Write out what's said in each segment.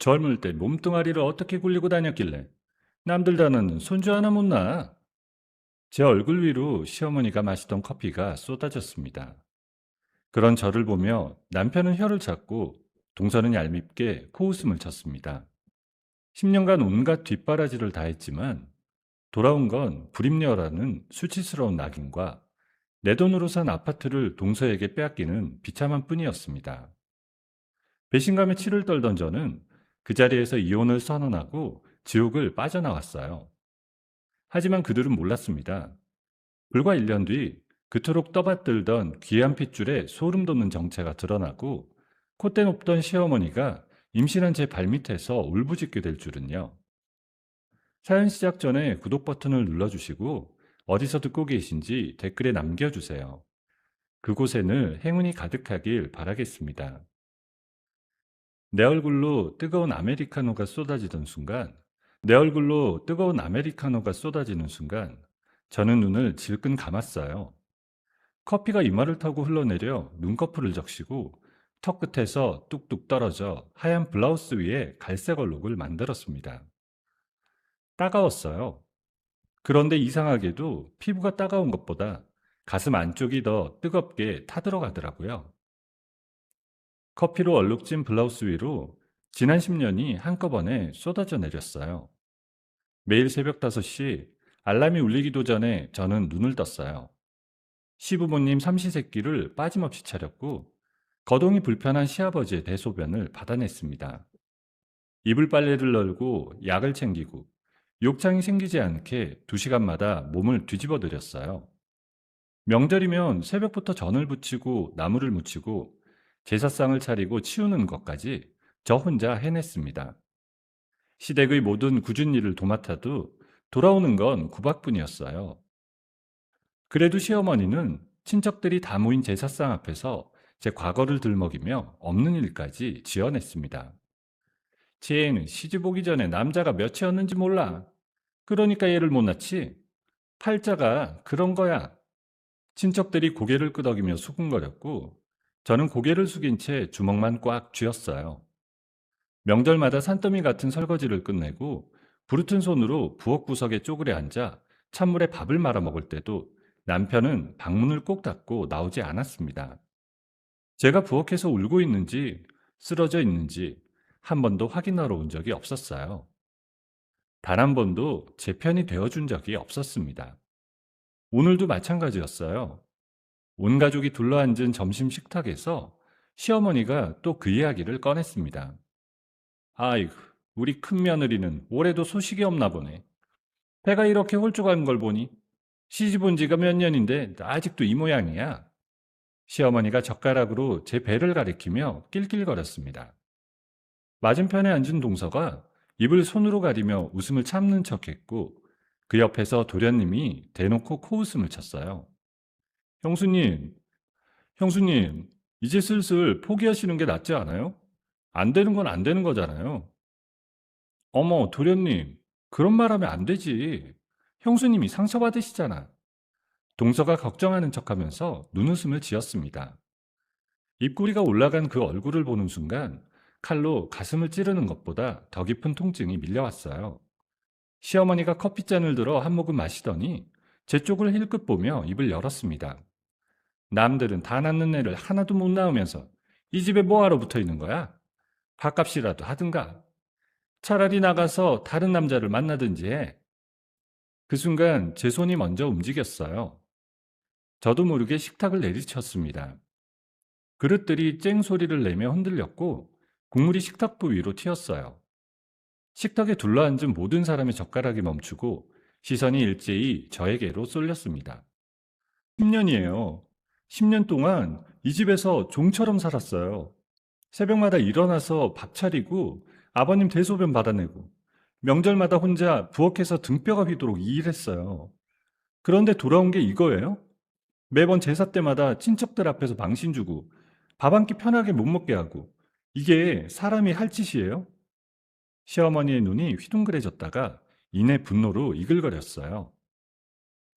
젊을 때 몸뚱아리를 어떻게 굴리고 다녔길래 남들 다는 손주 하나 못 나. 제 얼굴 위로 시어머니가 마시던 커피가 쏟아졌습니다. 그런 저를 보며 남편은 혀를 찾고 동서는 얄밉게 코웃음을 쳤습니다. 10년간 온갖 뒷바라지를 다했지만 돌아온 건 불임녀라는 수치스러운 낙인과 내 돈으로 산 아파트를 동서에게 빼앗기는 비참한 뿐이었습니다. 배신감에 치를 떨던 저는 그 자리에서 이혼을 선언하고 지옥을 빠져나왔어요. 하지만 그들은 몰랐습니다. 불과 1년 뒤 그토록 떠받들던 귀한 핏줄에 소름 돋는 정체가 드러나고 콧대 높던 시어머니가 임신한 제 발밑에서 울부짖게 될 줄은요. 사연 시작 전에 구독 버튼을 눌러주시고 어디서 듣고 계신지 댓글에 남겨주세요. 그곳에는 행운이 가득하길 바라겠습니다. 내 얼굴로 뜨거운 아메리카노가 쏟아지던 순간, 내 얼굴로 뜨거운 아메리카노가 쏟아지는 순간, 저는 눈을 질끈 감았어요. 커피가 이마를 타고 흘러내려 눈꺼풀을 적시고 턱 끝에서 뚝뚝 떨어져 하얀 블라우스 위에 갈색 얼룩을 만들었습니다. 따가웠어요. 그런데 이상하게도 피부가 따가운 것보다 가슴 안쪽이 더 뜨겁게 타들어가더라고요. 커피로 얼룩진 블라우스 위로 지난 10년이 한꺼번에 쏟아져 내렸어요. 매일 새벽 5시 알람이 울리기도 전에 저는 눈을 떴어요. 시부모님 삼시세끼를 빠짐없이 차렸고 거동이 불편한 시아버지의 대소변을 받아냈습니다. 이불 빨래를 널고 약을 챙기고 욕창이 생기지 않게 2시간마다 몸을 뒤집어 드렸어요. 명절이면 새벽부터 전을 부치고 나무를 묻히고 제사상을 차리고 치우는 것까지 저 혼자 해냈습니다. 시댁의 모든 굳은 일을 도맡아도 돌아오는 건 구박뿐이었어요. 그래도 시어머니는 친척들이 다 모인 제사상 앞에서 제 과거를 들먹이며 없는 일까지 지어냈습니다. 제 애는 시집 오기 전에 남자가 몇이었는지 몰라. 그러니까 얘를 못 낳지. 팔자가 그런 거야. 친척들이 고개를 끄덕이며 수군거렸고 저는 고개를 숙인 채 주먹만 꽉 쥐었어요. 명절마다 산더미 같은 설거지를 끝내고 부르튼 손으로 부엌 구석에 쪼그려 앉아 찬물에 밥을 말아 먹을 때도 남편은 방문을 꼭 닫고 나오지 않았습니다. 제가 부엌에서 울고 있는지 쓰러져 있는지 한 번도 확인하러 온 적이 없었어요. 단 한 번도 제 편이 되어준 적이 없었습니다. 오늘도 마찬가지였어요. 온 가족이 둘러앉은 점심 식탁에서 시어머니가 또 그 이야기를 꺼냈습니다. 아이고, 우리 큰며느리는 올해도 소식이 없나 보네. 배가 이렇게 홀쭉한 걸 보니 시집 온 지가 몇 년인데 아직도 이 모양이야. 시어머니가 젓가락으로 제 배를 가리키며 낄낄거렸습니다. 맞은편에 앉은 동서가 입을 손으로 가리며 웃음을 참는 척했고 그 옆에서 도련님이 대놓고 코웃음을 쳤어요. 형수님, 형수님, 이제 슬슬 포기하시는 게 낫지 않아요? 안 되는 건 안 되는 거잖아요. 어머, 도련님, 그런 말 하면 안 되지. 형수님이 상처받으시잖아. 동서가 걱정하는 척하면서 눈웃음을 지었습니다. 입꼬리가 올라간 그 얼굴을 보는 순간 칼로 가슴을 찌르는 것보다 더 깊은 통증이 밀려왔어요. 시어머니가 커피잔을 들어 한 모금 마시더니 제 쪽을 힐끗 보며 입을 열었습니다. 남들은 다 낳는 애를 하나도 못 낳으면서 이 집에 뭐하러 붙어 있는 거야? 밥값이라도 하든가. 차라리 나가서 다른 남자를 만나든지 해. 그 순간 제 손이 먼저 움직였어요. 저도 모르게 식탁을 내리쳤습니다. 그릇들이 쨍 소리를 내며 흔들렸고 국물이 식탁부 위로 튀었어요. 식탁에 둘러앉은 모든 사람의 젓가락이 멈추고 시선이 일제히 저에게로 쏠렸습니다. 10년이에요. 10년 동안 이 집에서 종처럼 살았어요. 새벽마다 일어나서 밥 차리고 아버님 대소변 받아내고 명절마다 혼자 부엌에서 등뼈가 휘도록 일했어요. 그런데 돌아온 게 이거예요? 매번 제사 때마다 친척들 앞에서 망신 주고 밥 한 끼 편하게 못 먹게 하고 이게 사람이 할 짓이에요? 시어머니의 눈이 휘둥그레졌다가 이내 분노로 이글거렸어요.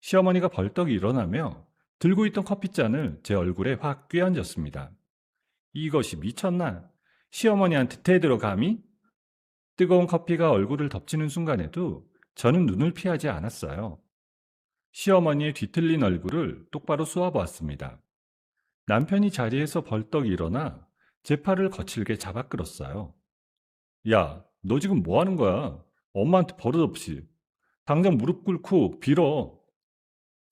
시어머니가 벌떡 일어나며 들고 있던 커피잔을 제 얼굴에 확 꿰앉았습니다. 이것이 미쳤나? 시어머니한테 대들어 감히? 뜨거운 커피가 얼굴을 덮치는 순간에도 저는 눈을 피하지 않았어요. 시어머니의 뒤틀린 얼굴을 똑바로 쏘아보았습니다. 남편이 자리에서 벌떡 일어나 제 팔을 거칠게 잡아 끌었어요. 야, 너 지금 뭐 하는 거야? 엄마한테 버릇없이. 당장 무릎 꿇고 빌어.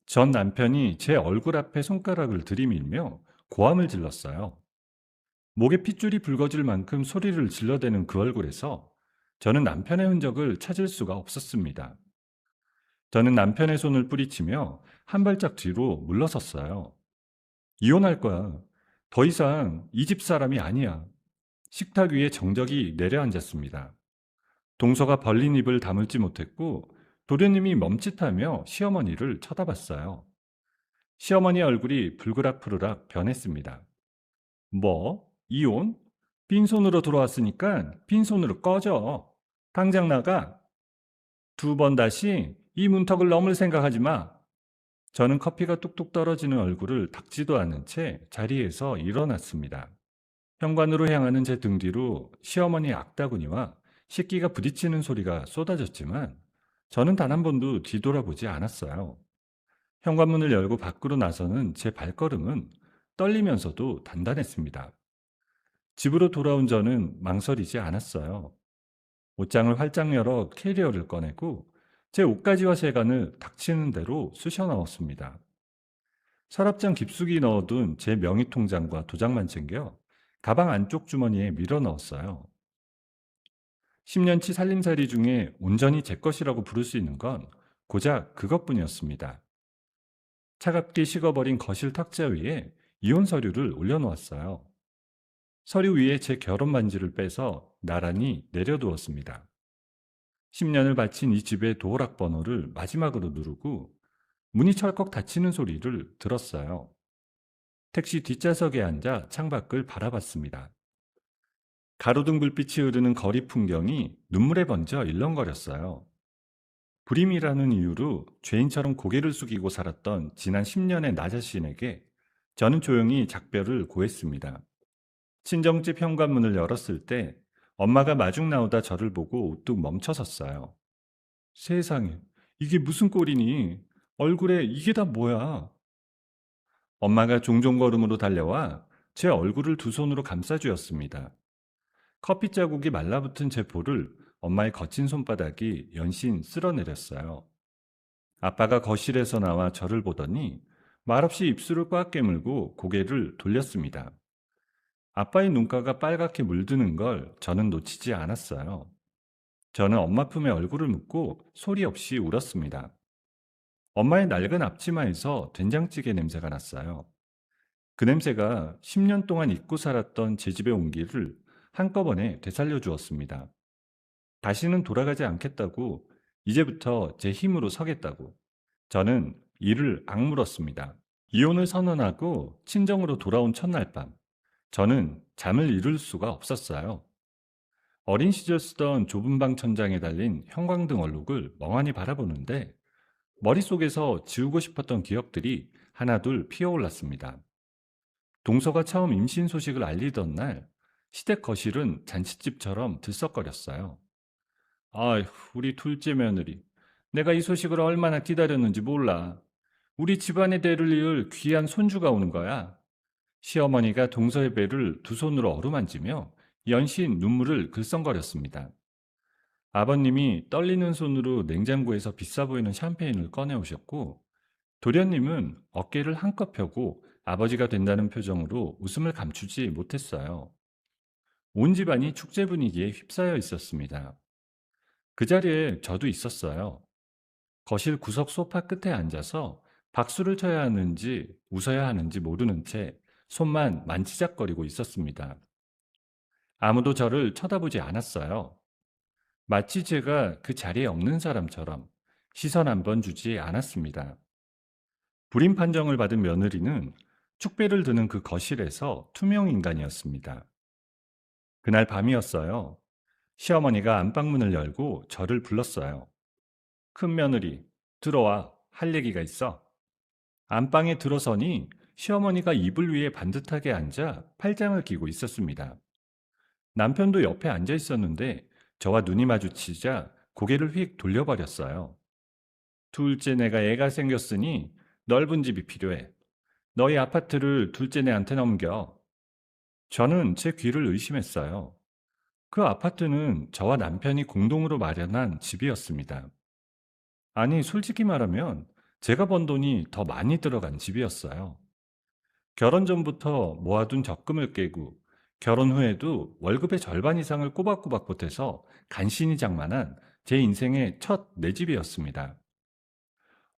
전 남편이 제 얼굴 앞에 손가락을 들이밀며 고함을 질렀어요. 목에 핏줄이 붉어질 만큼 소리를 질러대는 그 얼굴에서 저는 남편의 흔적을 찾을 수가 없었습니다. 저는 남편의 손을 뿌리치며 한 발짝 뒤로 물러섰어요. 이혼할 거야. 더 이상 이 집 사람이 아니야. 식탁 위에 정적이 내려앉았습니다. 동서가 벌린 입을 다물지 못했고 도련님이 멈칫하며 시어머니를 쳐다봤어요. 시어머니 얼굴이 불그락푸르락 변했습니다. 뭐? 이혼? 빈손으로 돌아왔으니까 빈손으로 꺼져. 당장 나가. 두 번 다시 이 문턱을 넘을 생각하지 마. 저는 커피가 뚝뚝 떨어지는 얼굴을 닦지도 않은 채 자리에서 일어났습니다. 현관으로 향하는 제 등 뒤로 시어머니의 악다구니와 식기가 부딪히는 소리가 쏟아졌지만 저는 단 한 번도 뒤돌아보지 않았어요. 현관문을 열고 밖으로 나서는 제 발걸음은 떨리면서도 단단했습니다. 집으로 돌아온 저는 망설이지 않았어요. 옷장을 활짝 열어 캐리어를 꺼내고 제 옷가지와 세간을 닥치는 대로 쑤셔 넣었습니다. 서랍장 깊숙이 넣어둔 제 명의통장과 도장만 챙겨 가방 안쪽 주머니에 밀어 넣었어요. 10년치 살림살이 중에 온전히 제 것이라고 부를 수 있는 건 고작 그것뿐이었습니다. 차갑게 식어버린 거실 탁자 위에 이혼 서류를 올려놓았어요. 서류 위에 제 결혼 반지를 빼서 나란히 내려두었습니다. 10년을 바친 이 집의 도어락 번호를 마지막으로 누르고 문이 철컥 닫히는 소리를 들었어요. 택시 뒷좌석에 앉아 창밖을 바라봤습니다. 가로등 불빛이 흐르는 거리 풍경이 눈물에 번져 일렁거렸어요. 불임이라는 이유로 죄인처럼 고개를 숙이고 살았던 지난 10년의 나 자신에게 저는 조용히 작별을 고했습니다. 친정집 현관문을 열었을 때 엄마가 마중 나오다 저를 보고 우뚝 멈춰섰어요. 세상에, 이게 무슨 꼴이니? 얼굴에 이게 다 뭐야? 엄마가 종종 걸음으로 달려와 제 얼굴을 두 손으로 감싸주었습니다. 커피 자국이 말라붙은 제 볼을 엄마의 거친 손바닥이 연신 쓸어내렸어요. 아빠가 거실에서 나와 저를 보더니 말없이 입술을 꽉 깨물고 고개를 돌렸습니다. 아빠의 눈가가 빨갛게 물드는 걸 저는 놓치지 않았어요. 저는 엄마 품에 얼굴을 묻고 소리 없이 울었습니다. 엄마의 낡은 앞치마에서 된장찌개 냄새가 났어요. 그 냄새가 10년 동안 잊고 살았던 제 집의 온기를 한꺼번에 되살려 주었습니다. 다시는 돌아가지 않겠다고, 이제부터 제 힘으로 서겠다고. 저는 이를 악물었습니다. 이혼을 선언하고 친정으로 돌아온 첫날 밤, 저는 잠을 이룰 수가 없었어요. 어린 시절 쓰던 좁은 방 천장에 달린 형광등 얼룩을 멍하니 바라보는데 머릿속에서 지우고 싶었던 기억들이 하나둘 피어올랐습니다. 동서가 처음 임신 소식을 알리던 날 시댁 거실은 잔칫집처럼 들썩거렸어요. 아휴, 우리 둘째 며느리. 내가 이 소식을 얼마나 기다렸는지 몰라. 우리 집안의 대를 이을 귀한 손주가 오는 거야. 시어머니가 동서의 배를 두 손으로 어루만지며 연신 눈물을 글썽거렸습니다. 아버님이 떨리는 손으로 냉장고에서 비싸 보이는 샴페인을 꺼내오셨고 도련님은 어깨를 한껏 펴고 아버지가 된다는 표정으로 웃음을 감추지 못했어요. 온 집안이 축제 분위기에 휩싸여 있었습니다. 그 자리에 저도 있었어요. 거실 구석 소파 끝에 앉아서 박수를 쳐야 하는지 웃어야 하는지 모르는 채 손만 만지작거리고 있었습니다. 아무도 저를 쳐다보지 않았어요. 마치 제가 그 자리에 없는 사람처럼 시선 한 번 주지 않았습니다. 불임 판정을 받은 며느리는 축배를 드는 그 거실에서 투명 인간이었습니다. 그날 밤이었어요. 시어머니가 안방문을 열고 저를 불렀어요. 큰 며느리, 들어와. 할 얘기가 있어. 안방에 들어서니 시어머니가 이불 위에 반듯하게 앉아 팔짱을 끼고 있었습니다. 남편도 옆에 앉아 있었는데 저와 눈이 마주치자 고개를 휙 돌려버렸어요. 둘째 내가 애가 생겼으니 넓은 집이 필요해. 너희 아파트를 둘째 내한테 넘겨. 저는 제 귀를 의심했어요. 그 아파트는 저와 남편이 공동으로 마련한 집이었습니다. 아니, 솔직히 말하면 제가 번 돈이 더 많이 들어간 집이었어요. 결혼 전부터 모아둔 적금을 깨고 결혼 후에도 월급의 절반 이상을 꼬박꼬박 보태서 간신히 장만한 제 인생의 첫 내 집이었습니다.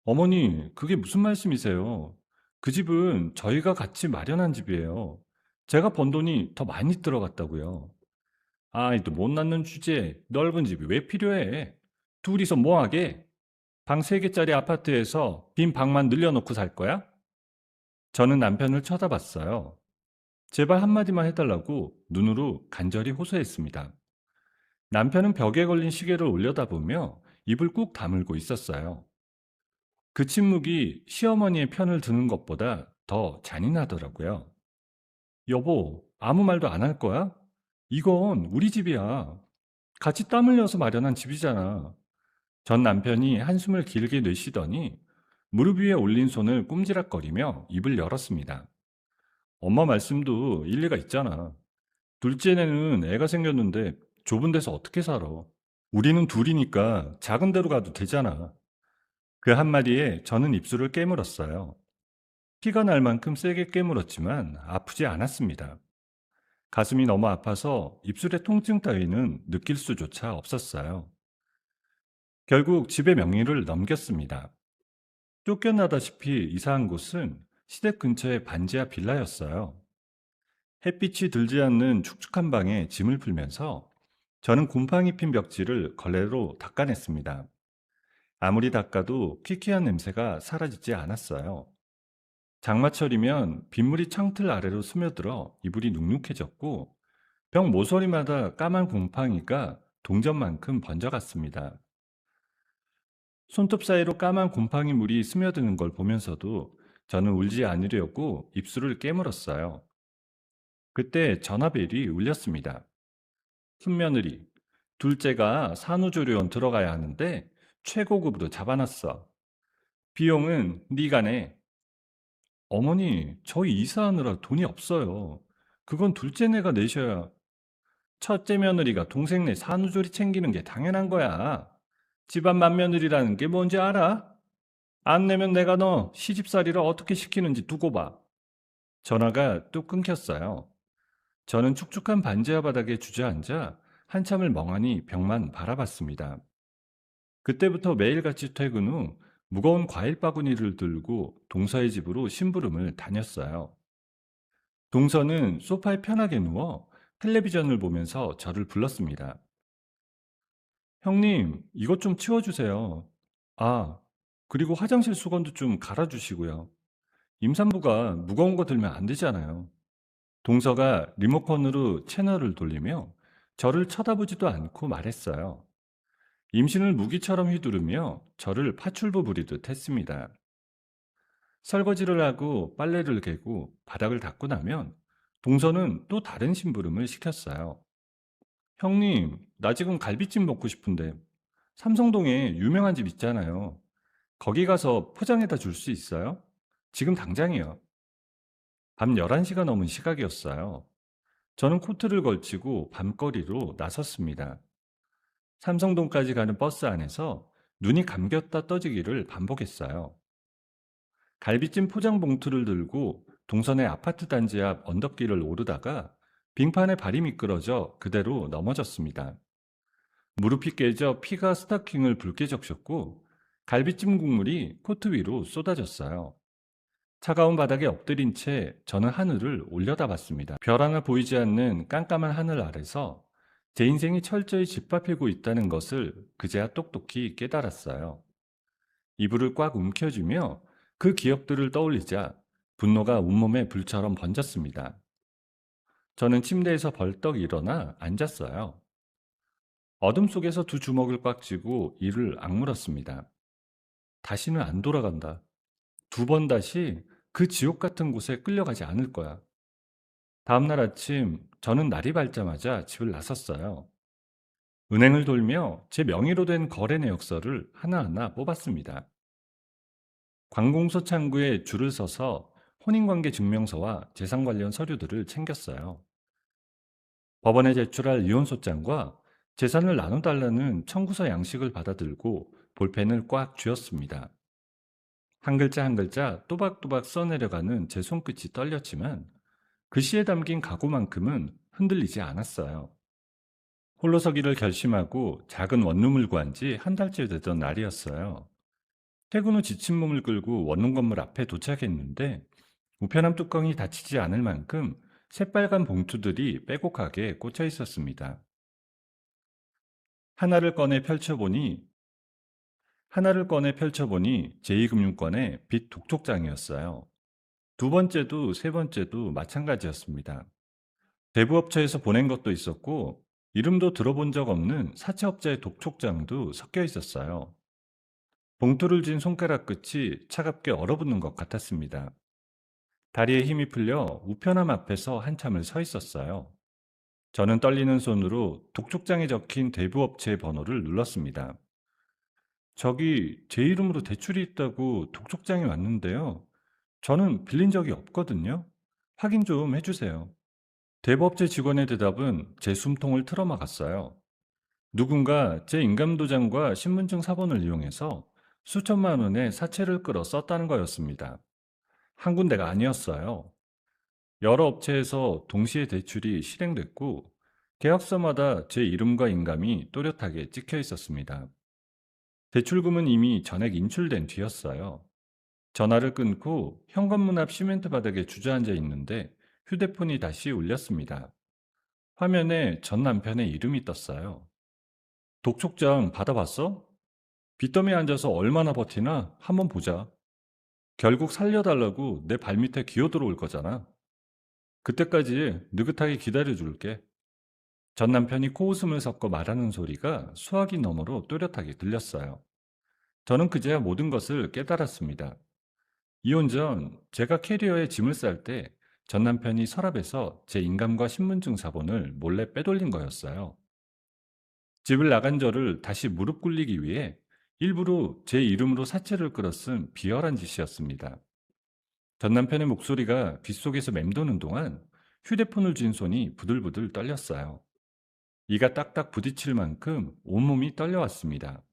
어머니, 그게 무슨 말씀이세요? 그 집은 저희가 같이 마련한 집이에요. 제가 번 돈이 더 많이 들어갔다고요. 아이, 또 못 낳는 주제에 넓은 집이 왜 필요해? 둘이서 뭐하게? 방 3개짜리 아파트에서 빈 방만 늘려놓고 살 거야? 저는 남편을 쳐다봤어요. 제발 한마디만 해달라고 눈으로 간절히 호소했습니다. 남편은 벽에 걸린 시계를 올려다보며 입을 꾹 다물고 있었어요. 그 침묵이 시어머니의 편을 드는 것보다 더 잔인하더라고요. 여보, 아무 말도 안 할 거야? 이건 우리 집이야. 같이 땀 흘려서 마련한 집이잖아. 전 남편이 한숨을 길게 내쉬더니 무릎 위에 올린 손을 꼼지락거리며 입을 열었습니다. 엄마 말씀도 일리가 있잖아. 둘째는 애가 생겼는데 좁은 데서 어떻게 살아? 우리는 둘이니까 작은 데로 가도 되잖아. 그 한마디에 저는 입술을 깨물었어요. 피가 날 만큼 세게 깨물었지만 아프지 않았습니다. 가슴이 너무 아파서 입술의 통증 따위는 느낄 수조차 없었어요. 결국 집의 명의를 넘겼습니다. 쫓겨나다시피 이사한 곳은 시댁 근처의 반지하 빌라였어요. 햇빛이 들지 않는 축축한 방에 짐을 풀면서 저는 곰팡이 핀 벽지를 걸레로 닦아냈습니다. 아무리 닦아도 퀴퀴한 냄새가 사라지지 않았어요. 장마철이면 빗물이 창틀 아래로 스며들어 이불이 눅눅해졌고 벽 모서리마다 까만 곰팡이가 동전만큼 번져갔습니다. 손톱 사이로 까만 곰팡이 물이 스며드는 걸 보면서도 저는 울지 않으려고 입술을 깨물었어요. 그때 전화벨이 울렸습니다. 큰며느리, 둘째가 산후조리원 들어가야 하는데 최고급으로 잡아놨어. 비용은 네가 내. 어머니, 저희 이사하느라 돈이 없어요. 그건 둘째네가 내셔야. 첫째 며느리가 동생네 산후조리 챙기는 게 당연한 거야. 집안 맏며느리라는 게 뭔지 알아? 안 내면 내가 너 시집살이를 어떻게 시키는지 두고 봐. 전화가 뚝 끊겼어요. 저는 축축한 반지하 바닥에 주저앉아 한참을 멍하니 벽만 바라봤습니다. 그때부터 매일같이 퇴근 후 무거운 과일 바구니를 들고 동서의 집으로 심부름을 다녔어요. 동서는 소파에 편하게 누워 텔레비전을 보면서 저를 불렀습니다. 형님, 이것 좀 치워주세요. 아, 그리고 화장실 수건도 좀 갈아주시고요. 임산부가 무거운 거 들면 안 되잖아요. 동서가 리모컨으로 채널을 돌리며 저를 쳐다보지도 않고 말했어요. 임신을 무기처럼 휘두르며 저를 파출부 부리듯 했습니다. 설거지를 하고 빨래를 개고 바닥을 닦고 나면 동서는 또 다른 심부름을 시켰어요. 형님, 나 지금 갈비찜 먹고 싶은데 삼성동에 유명한 집 있잖아요. 거기 가서 포장해다 줄 수 있어요? 지금 당장이요. 밤 11시가 넘은 시각이었어요. 저는 코트를 걸치고 밤거리로 나섰습니다. 삼성동까지 가는 버스 안에서 눈이 감겼다 떠지기를 반복했어요. 갈비찜 포장 봉투를 들고 동선의 아파트 단지 앞 언덕길을 오르다가 빙판에 발이 미끄러져 그대로 넘어졌습니다. 무릎이 깨져 피가 스타킹을 붉게 적셨고 갈비찜 국물이 코트 위로 쏟아졌어요. 차가운 바닥에 엎드린 채 저는 하늘을 올려다봤습니다. 별 하나 보이지 않는 깜깜한 하늘 아래서 제 인생이 철저히 짓밟히고 있다는 것을 그제야 똑똑히 깨달았어요. 이불을 꽉 움켜쥐며 그 기억들을 떠올리자 분노가 온몸에 불처럼 번졌습니다. 저는 침대에서 벌떡 일어나 앉았어요. 어둠 속에서 두 주먹을 꽉 쥐고 이를 악물었습니다. 다시는 안 돌아간다. 2번 다시 그 지옥 같은 곳에 끌려가지 않을 거야. 다음날 아침 저는 날이 밝자마자 집을 나섰어요. 은행을 돌며 제 명의로 된 거래 내역서를 하나하나 뽑았습니다. 관공서 창구에 줄을 서서 혼인관계 증명서와 재산 관련 서류들을 챙겼어요. 법원에 제출할 이혼소장과 재산을 나눠달라는 청구서 양식을 받아들고 볼펜을 꽉 쥐었습니다. 한 글자 한 글자 또박또박 써내려가는 제 손끝이 떨렸지만 글씨에 담긴 각오만큼은 흔들리지 않았어요. 홀로 서기를 결심하고 작은 원룸을 구한 지 한 달째 되던 날이었어요. 퇴근 후 지친 몸을 끌고 원룸 건물 앞에 도착했는데 우편함 뚜껑이 닫히지 않을 만큼 새빨간 봉투들이 빼곡하게 꽂혀 있었습니다. 하나를 꺼내 펼쳐보니 제2금융권의 빚 독촉장이었어요. 두 번째도 세 번째도 마찬가지였습니다. 대부업체에서 보낸 것도 있었고 이름도 들어본 적 없는 사채업자의 독촉장도 섞여 있었어요. 봉투를 쥔 손가락 끝이 차갑게 얼어붙는 것 같았습니다. 다리에 힘이 풀려 우편함 앞에서 한참을 서 있었어요. 저는 떨리는 손으로 독촉장에 적힌 대부업체의 번호를 눌렀습니다. 저기 제 이름으로 대출이 있다고 독촉장이 왔는데요. 저는 빌린 적이 없거든요. 확인 좀 해주세요. 대부업체 직원의 대답은 제 숨통을 틀어막았어요. 누군가 제 인감도장과 신분증 사본을 이용해서 수천만 원의 사채를 끌어 썼다는 거였습니다. 한 군데가 아니었어요. 여러 업체에서 동시에 대출이 실행됐고 계약서마다 제 이름과 인감이 또렷하게 찍혀 있었습니다. 대출금은 이미 전액 인출된 뒤였어요. 전화를 끊고 현관문 앞 시멘트 바닥에 주저앉아 있는데 휴대폰이 다시 울렸습니다. 화면에 전 남편의 이름이 떴어요. 독촉장 받아봤어? 빚더미에 앉아서 얼마나 버티나 한번 보자. 결국 살려달라고 내 발밑에 기어들어올 거잖아. 그때까지 느긋하게 기다려줄게. 전 남편이 코웃음을 섞어 말하는 소리가 수화기 너머로 또렷하게 들렸어요. 저는 그제야 모든 것을 깨달았습니다. 이혼 전 제가 캐리어에 짐을 쌀 때 전 남편이 서랍에서 제 인감과 신분증 사본을 몰래 빼돌린 거였어요. 집을 나간 저를 다시 무릎 꿇리기 위해 일부러 제 이름으로 사채를 끌어쓴 비열한 짓이었습니다. 전 남편의 목소리가 귓속에서 맴도는 동안 휴대폰을 쥔 손이 부들부들 떨렸어요. 이가 딱딱 부딪힐 만큼 온몸이 떨려왔습니다.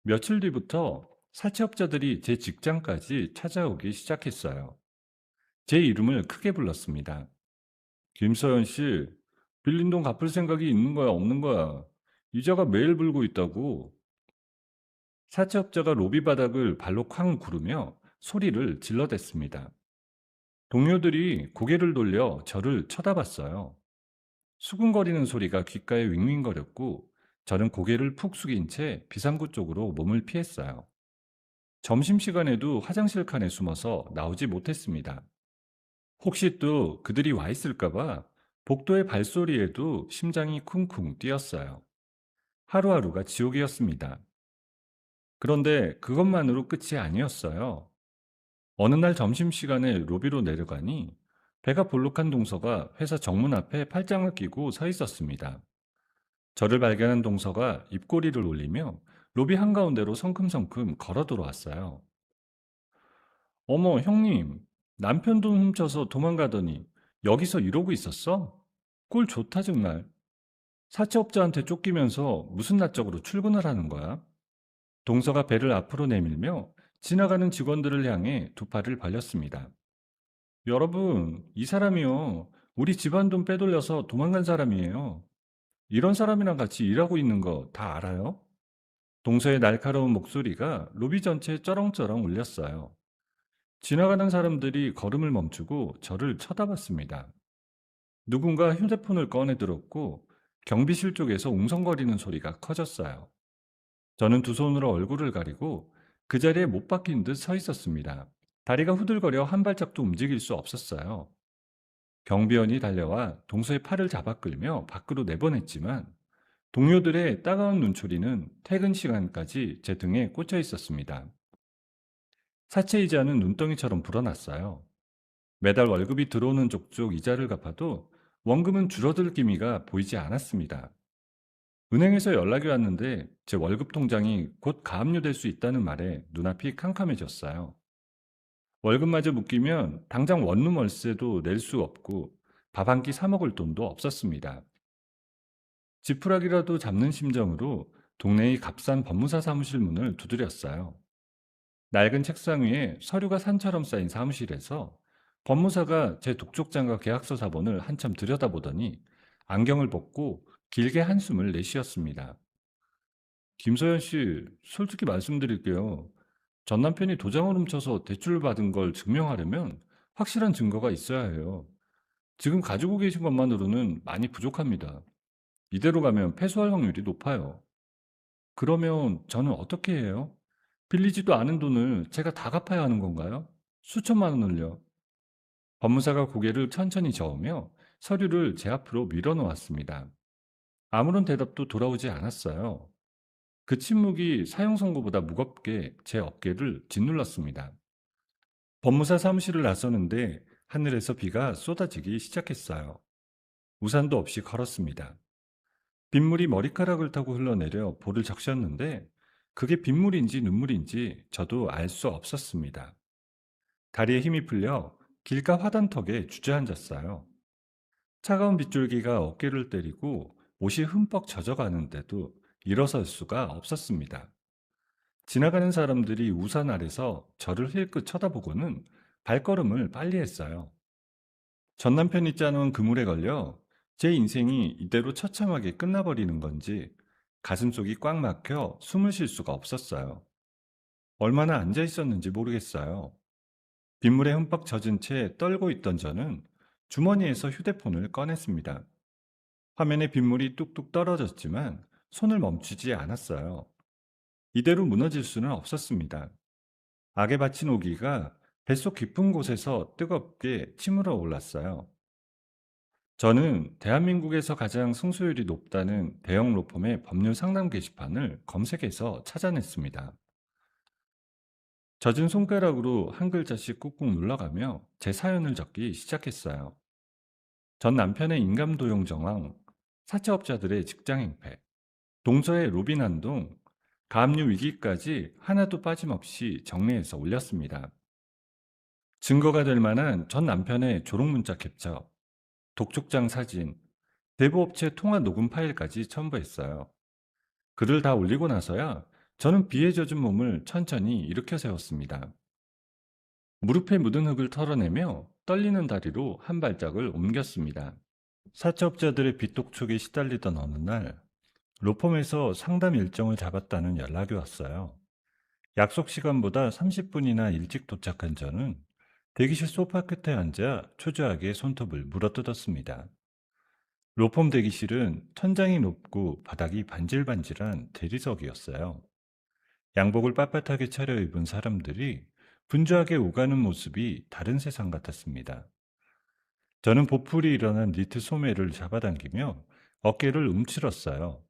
며칠 뒤부터 사채업자들이 제 직장까지 찾아오기 시작했어요. 제 이름을 크게 불렀습니다. 김서연 씨, 빌린 돈 갚을 생각이 있는 거야, 없는 거야? 이자가 매일 불고 있다고. 사채업자가 로비 바닥을 발로 쾅 구르며 소리를 질러댔습니다. 동료들이 고개를 돌려 저를 쳐다봤어요. 수근거리는 소리가 귓가에 윙윙거렸고 저는 고개를 푹 숙인 채 비상구 쪽으로 몸을 피했어요. 점심시간에도 화장실 칸에 숨어서 나오지 못했습니다. 혹시 또 그들이 와 있을까봐 복도의 발소리에도 심장이 쿵쿵 뛰었어요. 하루하루가 지옥이었습니다. 그런데 그것만으로 끝이 아니었어요. 어느 날 점심시간에 로비로 내려가니 배가 볼록한 동서가 회사 정문 앞에 팔짱을 끼고 서 있었습니다. 저를 발견한 동서가 입꼬리를 올리며 로비 한가운데로 성큼성큼 걸어 들어왔어요. 어머, 형님, 남편 돈 훔쳐서 도망가더니 여기서 이러고 있었어? 꼴 좋다 정말. 사채업자한테 쫓기면서 무슨 낯짝으로 출근을 하는 거야? 동서가 배를 앞으로 내밀며 지나가는 직원들을 향해 두 팔을 벌렸습니다. 여러분, 이 사람이요. 우리 집안 돈 빼돌려서 도망간 사람이에요. 이런 사람이랑 같이 일하고 있는 거 다 알아요? 동서의 날카로운 목소리가 로비 전체에 쩌렁쩌렁 울렸어요. 지나가는 사람들이 걸음을 멈추고 저를 쳐다봤습니다. 누군가 휴대폰을 꺼내 들었고 경비실 쪽에서 웅성거리는 소리가 커졌어요. 저는 두 손으로 얼굴을 가리고 그 자리에 못 박힌 듯 서 있었습니다. 다리가 후들거려 한 발짝도 움직일 수 없었어요. 경비원이 달려와 동서의 팔을 잡아 끌며 밖으로 내보냈지만 동료들의 따가운 눈초리는 퇴근 시간까지 제 등에 꽂혀 있었습니다. 사채이자는 눈덩이처럼 불어났어요. 매달 월급이 들어오는 족족 이자를 갚아도 원금은 줄어들 기미가 보이지 않았습니다. 은행에서 연락이 왔는데 제 월급 통장이 곧 가압류될 수 있다는 말에 눈앞이 캄캄해졌어요. 월급마저 묶이면 당장 원룸 월세도 낼 수 없고 밥 한 끼 사 먹을 돈도 없었습니다. 지푸라기라도 잡는 심정으로 동네의 값싼 법무사 사무실 문을 두드렸어요. 낡은 책상 위에 서류가 산처럼 쌓인 사무실에서 법무사가 제 독촉장과 계약서 사본을 한참 들여다보더니 안경을 벗고 길게 한숨을 내쉬었습니다. 김소연 씨, 솔직히 말씀드릴게요. 전 남편이 도장을 훔쳐서 대출을 받은 걸 증명하려면 확실한 증거가 있어야 해요. 지금 가지고 계신 것만으로는 많이 부족합니다. 이대로 가면 패소할 확률이 높아요. 그러면 저는 어떻게 해요? 빌리지도 않은 돈을 제가 다 갚아야 하는 건가요? 수천만 원을요. 법무사가 고개를 천천히 저으며 서류를 제 앞으로 밀어놓았습니다. 아무런 대답도 돌아오지 않았어요. 그 침묵이 사형 선고보다 무겁게 제 어깨를 짓눌렀습니다. 법무사 사무실을 나서는데 하늘에서 비가 쏟아지기 시작했어요. 우산도 없이 걸었습니다. 빗물이 머리카락을 타고 흘러내려 볼을 적셨는데 그게 빗물인지 눈물인지 저도 알 수 없었습니다. 다리에 힘이 풀려 길가 화단턱에 주저앉았어요. 차가운 빗줄기가 어깨를 때리고 옷이 흠뻑 젖어가는데도 일어설 수가 없었습니다. 지나가는 사람들이 우산 아래서 저를 힐끗 쳐다보고는 발걸음을 빨리 했어요. 전 남편이 짜놓은 그물에 걸려 제 인생이 이대로 처참하게 끝나버리는 건지 가슴속이 꽉 막혀 숨을 쉴 수가 없었어요. 얼마나 앉아 있었는지 모르겠어요. 빗물에 흠뻑 젖은 채 떨고 있던 저는 주머니에서 휴대폰을 꺼냈습니다. 화면에 빗물이 뚝뚝 떨어졌지만 손을 멈추지 않았어요. 이대로 무너질 수는 없었습니다. 악에 바친 오기가 뱃속 깊은 곳에서 뜨겁게 치물어 올랐어요. 저는 대한민국에서 가장 승소율이 높다는 대형 로펌의 법률 상담 게시판을 검색해서 찾아냈습니다. 젖은 손가락으로 한 글자씩 꾹꾹 눌러가며 제 사연을 적기 시작했어요. 전 남편의 인감도용 정황, 사채업자들의 직장행패, 동서의 로빈 한동, 가압류 위기까지 하나도 빠짐없이 정리해서 올렸습니다. 증거가 될 만한 전 남편의 졸업문자 캡처, 독촉장 사진, 대부업체 통화 녹음 파일까지 첨부했어요. 글을 다 올리고 나서야 저는 비에 젖은 몸을 천천히 일으켜 세웠습니다. 무릎에 묻은 흙을 털어내며 떨리는 다리로 한 발짝을 옮겼습니다. 사채업자들의 빚독촉에 시달리던 어느 날 로펌에서 상담 일정을 잡았다는 연락이 왔어요. 약속 시간보다 30분이나 일찍 도착한 저는 대기실 소파 끝에 앉아 초조하게 손톱을 물어뜯었습니다. 로펌 대기실은 천장이 높고 바닥이 반질반질한 대리석이었어요. 양복을 빳빳하게 차려입은 사람들이 분주하게 오가는 모습이 다른 세상 같았습니다. 저는 보풀이 일어난 니트 소매를 잡아당기며 어깨를 움츠렀어요.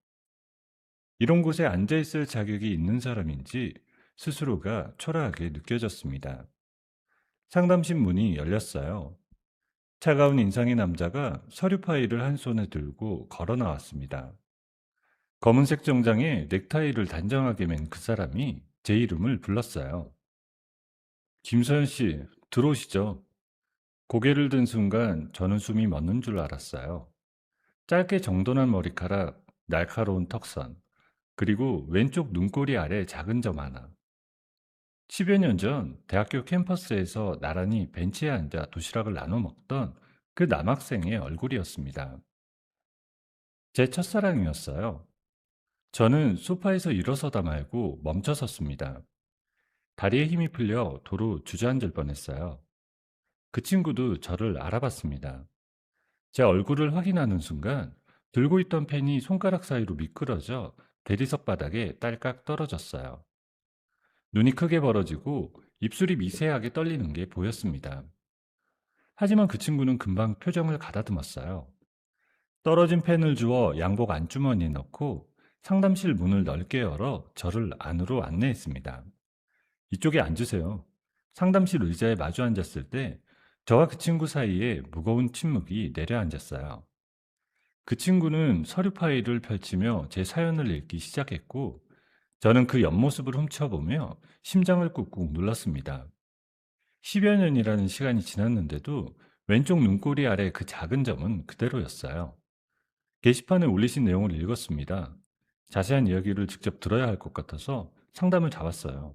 이런 곳에 앉아있을 자격이 있는 사람인지 스스로가 초라하게 느껴졌습니다. 상담실 문이 열렸어요. 차가운 인상의 남자가 서류 파일을 한 손에 들고 걸어 나왔습니다. 검은색 정장에 넥타이를 단정하게 맨 그 사람이 제 이름을 불렀어요. 김서연 씨, 들어오시죠. 고개를 든 순간 저는 숨이 멎는 줄 알았어요. 짧게 정돈한 머리카락, 날카로운 턱선, 그리고 왼쪽 눈꼬리 아래 작은 점 하나. 10여 년 전 대학교 캠퍼스에서 나란히 벤치에 앉아 도시락을 나눠 먹던 그 남학생의 얼굴이었습니다. 제 첫사랑이었어요. 저는 소파에서 일어서다 말고 멈춰 섰습니다. 다리에 힘이 풀려 도로 주저앉을 뻔했어요. 그 친구도 저를 알아봤습니다. 제 얼굴을 확인하는 순간 들고 있던 펜이 손가락 사이로 미끄러져 대리석 바닥에 딸깍 떨어졌어요. 눈이 크게 벌어지고 입술이 미세하게 떨리는 게 보였습니다. 하지만 그 친구는 금방 표정을 가다듬었어요. 떨어진 펜을 주워 양복 안주머니에 넣고 상담실 문을 넓게 열어 저를 안으로 안내했습니다. 이쪽에 앉으세요. 상담실 의자에 마주 앉았을 때 저와 그 친구 사이에 무거운 침묵이 내려앉았어요. 그 친구는 서류 파일을 펼치며 제 사연을 읽기 시작했고, 저는 그 옆모습을 훔쳐보며 심장을 꾹꾹 눌렀습니다. 10여 년이라는 시간이 지났는데도 왼쪽 눈꼬리 아래 그 작은 점은 그대로였어요. 게시판에 올리신 내용을 읽었습니다. 자세한 이야기를 직접 들어야 할 것 같아서 상담을 잡았어요.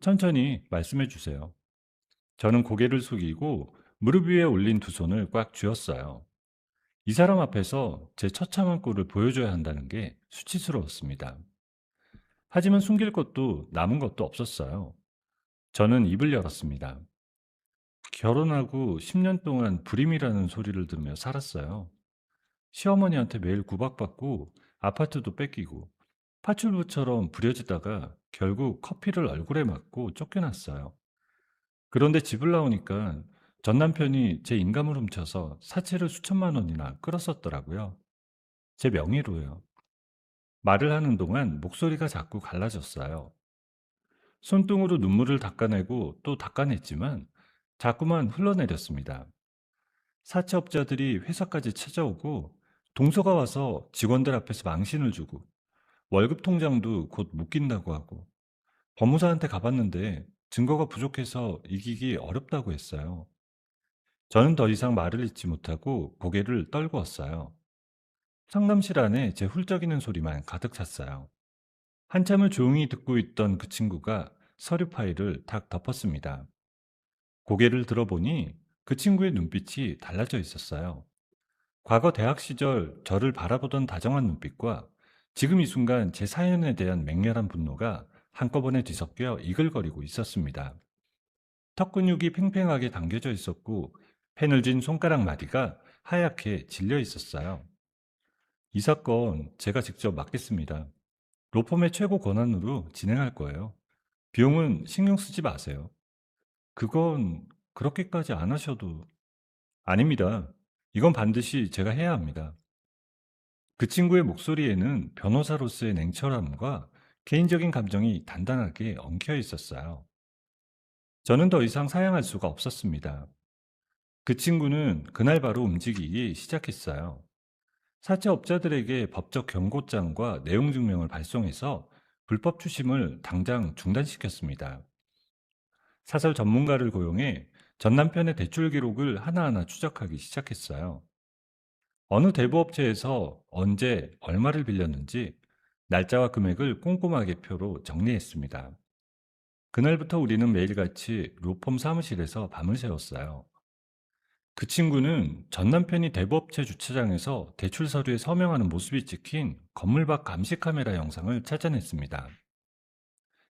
천천히 말씀해 주세요. 저는 고개를 숙이고 무릎 위에 올린 두 손을 꽉 쥐었어요. 이 사람 앞에서 제 처참한 꼴을 보여줘야 한다는 게 수치스러웠습니다. 하지만 숨길 것도 남은 것도 없었어요. 저는 입을 열었습니다. 결혼하고 10년 동안 불임이라는 소리를 들으며 살았어요. 시어머니한테 매일 구박받고 아파트도 뺏기고 파출부처럼 부려지다가 결국 커피를 얼굴에 맞고 쫓겨났어요. 그런데 집을 나오니까 전 남편이 제 인감을 훔쳐서 사채를 수천만 원이나 끌었었더라고요. 제 명의로요. 말을 하는 동안 목소리가 자꾸 갈라졌어요. 손등으로 눈물을 닦아내고 또 닦아냈지만 자꾸만 흘러내렸습니다. 사채업자들이 회사까지 찾아오고 동서가 와서 직원들 앞에서 망신을 주고 월급 통장도 곧 묶인다고 하고 법무사한테 가봤는데 증거가 부족해서 이기기 어렵다고 했어요. 저는 더 이상 말을 잇지 못하고 고개를 떨구었어요. 상담실 안에 제 훌쩍이는 소리만 가득 찼어요. 한참을 조용히 듣고 있던 그 친구가 서류 파일을 탁 덮었습니다. 고개를 들어보니 그 친구의 눈빛이 달라져 있었어요. 과거 대학 시절 저를 바라보던 다정한 눈빛과 지금 이 순간 제 사연에 대한 맹렬한 분노가 한꺼번에 뒤섞여 이글거리고 있었습니다. 턱 근육이 팽팽하게 당겨져 있었고 펜을 쥔 손가락 마디가 하얗게 질려 있었어요. 이 사건 제가 직접 맡겠습니다. 로펌의 최고 권한으로 진행할 거예요. 비용은 신경 쓰지 마세요. 그건 그렇게까지 안 하셔도. 아닙니다. 이건 반드시 제가 해야 합니다. 그 친구의 목소리에는 변호사로서의 냉철함과 개인적인 감정이 단단하게 엉켜 있었어요. 저는 더 이상 사양할 수가 없었습니다. 그 친구는 그날 바로 움직이기 시작했어요. 사채업자들에게 법적 경고장과 내용 증명을 발송해서 불법 추심을 당장 중단시켰습니다. 사설 전문가를 고용해 전 남편의 대출 기록을 하나하나 추적하기 시작했어요. 어느 대부업체에서 언제 얼마를 빌렸는지 날짜와 금액을 꼼꼼하게 표로 정리했습니다. 그날부터 우리는 매일같이 로펌 사무실에서 밤을 새웠어요. 그 친구는 전 남편이 대부업체 주차장에서 대출 서류에 서명하는 모습이 찍힌 건물 밖 감시 카메라 영상을 찾아냈습니다.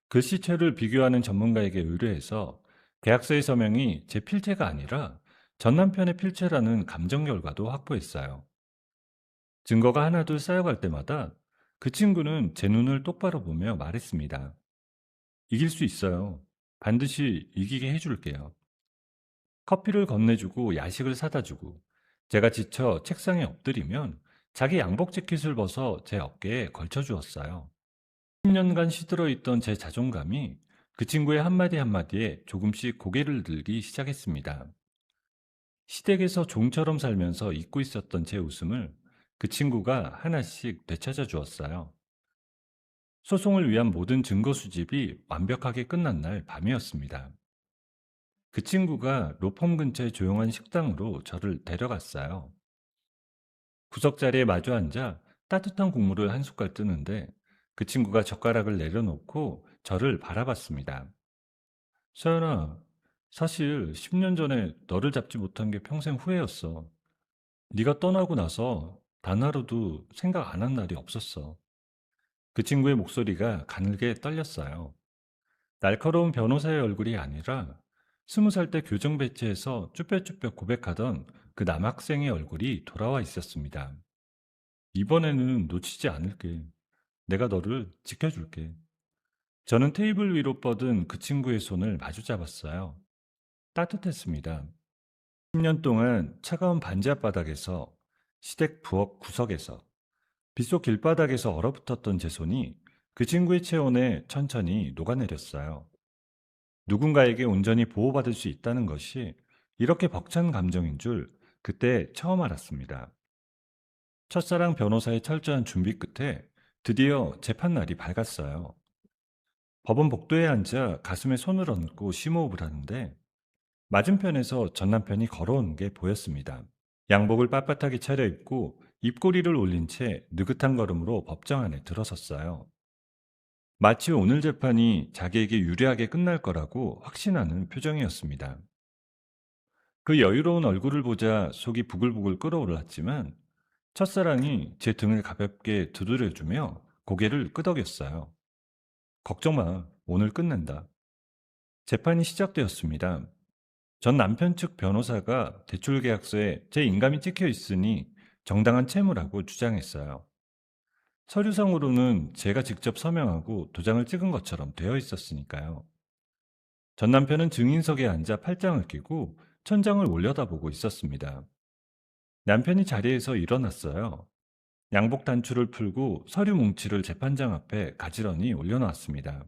글씨체를 비교하는 전문가에게 의뢰해서 계약서의 서명이 제 필체가 아니라 전 남편의 필체라는 감정 결과도 확보했어요. 증거가 하나둘 쌓여갈 때마다 그 친구는 제 눈을 똑바로 보며 말했습니다. 이길 수 있어요. 반드시 이기게 해줄게요. 커피를 건네주고 야식을 사다 주고 제가 지쳐 책상에 엎드리면 자기 양복 재킷을 벗어 제 어깨에 걸쳐 주었어요. 10년간 시들어 있던 제 자존감이 그 친구의 한마디 한마디에 조금씩 고개를 들기 시작했습니다. 시댁에서 종처럼 살면서 잊고 있었던 제 웃음을 그 친구가 하나씩 되찾아 주었어요. 소송을 위한 모든 증거 수집이 완벽하게 끝난 날 밤이었습니다. 그 친구가 로펌 근처의 조용한 식당으로 저를 데려갔어요. 구석자리에 마주 앉아 따뜻한 국물을 한 숟갈 뜨는데 그 친구가 젓가락을 내려놓고 저를 바라봤습니다. 서연아, 사실 10년 전에 너를 잡지 못한 게 평생 후회였어. 네가 떠나고 나서 단 하루도 생각 안 한 날이 없었어. 그 친구의 목소리가 가늘게 떨렸어요. 날카로운 변호사의 얼굴이 아니라 20살 때 교정 배치에서 쭈뼛쭈뼛 고백하던 그 남학생의 얼굴이 돌아와 있었습니다. 이번에는 놓치지 않을게. 내가 너를 지켜줄게. 저는 테이블 위로 뻗은 그 친구의 손을 마주 잡았어요. 따뜻했습니다. 10년 동안 차가운 반지하바닥에서, 시댁 부엌 구석에서, 빗속 길바닥에서 얼어붙었던 제 손이 그 친구의 체온에 천천히 녹아내렸어요. 누군가에게 온전히 보호받을 수 있다는 것이 이렇게 벅찬 감정인 줄 그때 처음 알았습니다. 첫사랑 변호사의 철저한 준비 끝에 드디어 재판날이 밝았어요. 법원 복도에 앉아 가슴에 손을 얹고 심호흡을 하는데 맞은편에서 전 남편이 걸어오는 게 보였습니다. 양복을 빳빳하게 차려입고 입꼬리를 올린 채 느긋한 걸음으로 법정 안에 들어섰어요. 마치 오늘 재판이 자기에게 유리하게 끝날 거라고 확신하는 표정이었습니다. 그 여유로운 얼굴을 보자 속이 부글부글 끓어올랐지만 첫사랑이 제 등을 가볍게 두드려주며 고개를 끄덕였어요. 걱정 마, 오늘 끝낸다. 재판이 시작되었습니다. 전 남편 측 변호사가 대출 계약서에 제 인감이 찍혀 있으니 정당한 채무라고 주장했어요. 서류상으로는 제가 직접 서명하고 도장을 찍은 것처럼 되어 있었으니까요. 전 남편은 증인석에 앉아 팔짱을 끼고 천장을 올려다보고 있었습니다. 남편이 자리에서 일어났어요. 양복 단추를 풀고 서류 뭉치를 재판장 앞에 가지런히 올려놓았습니다.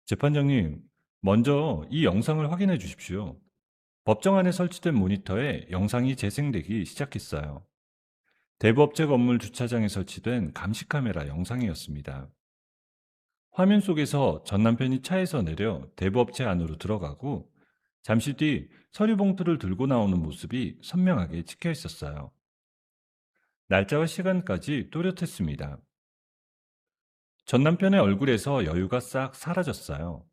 재판장님, 먼저 이 영상을 확인해 주십시오. 법정 안에 설치된 모니터에 영상이 재생되기 시작했어요. 대부업체 건물 주차장에 설치된 감시 카메라 영상이었습니다. 화면 속에서 전 남편이 차에서 내려 대부업체 안으로 들어가고 잠시 뒤 서류 봉투를 들고 나오는 모습이 선명하게 찍혀 있었어요. 날짜와 시간까지 또렷했습니다. 전 남편의 얼굴에서 여유가 싹 사라졌어요.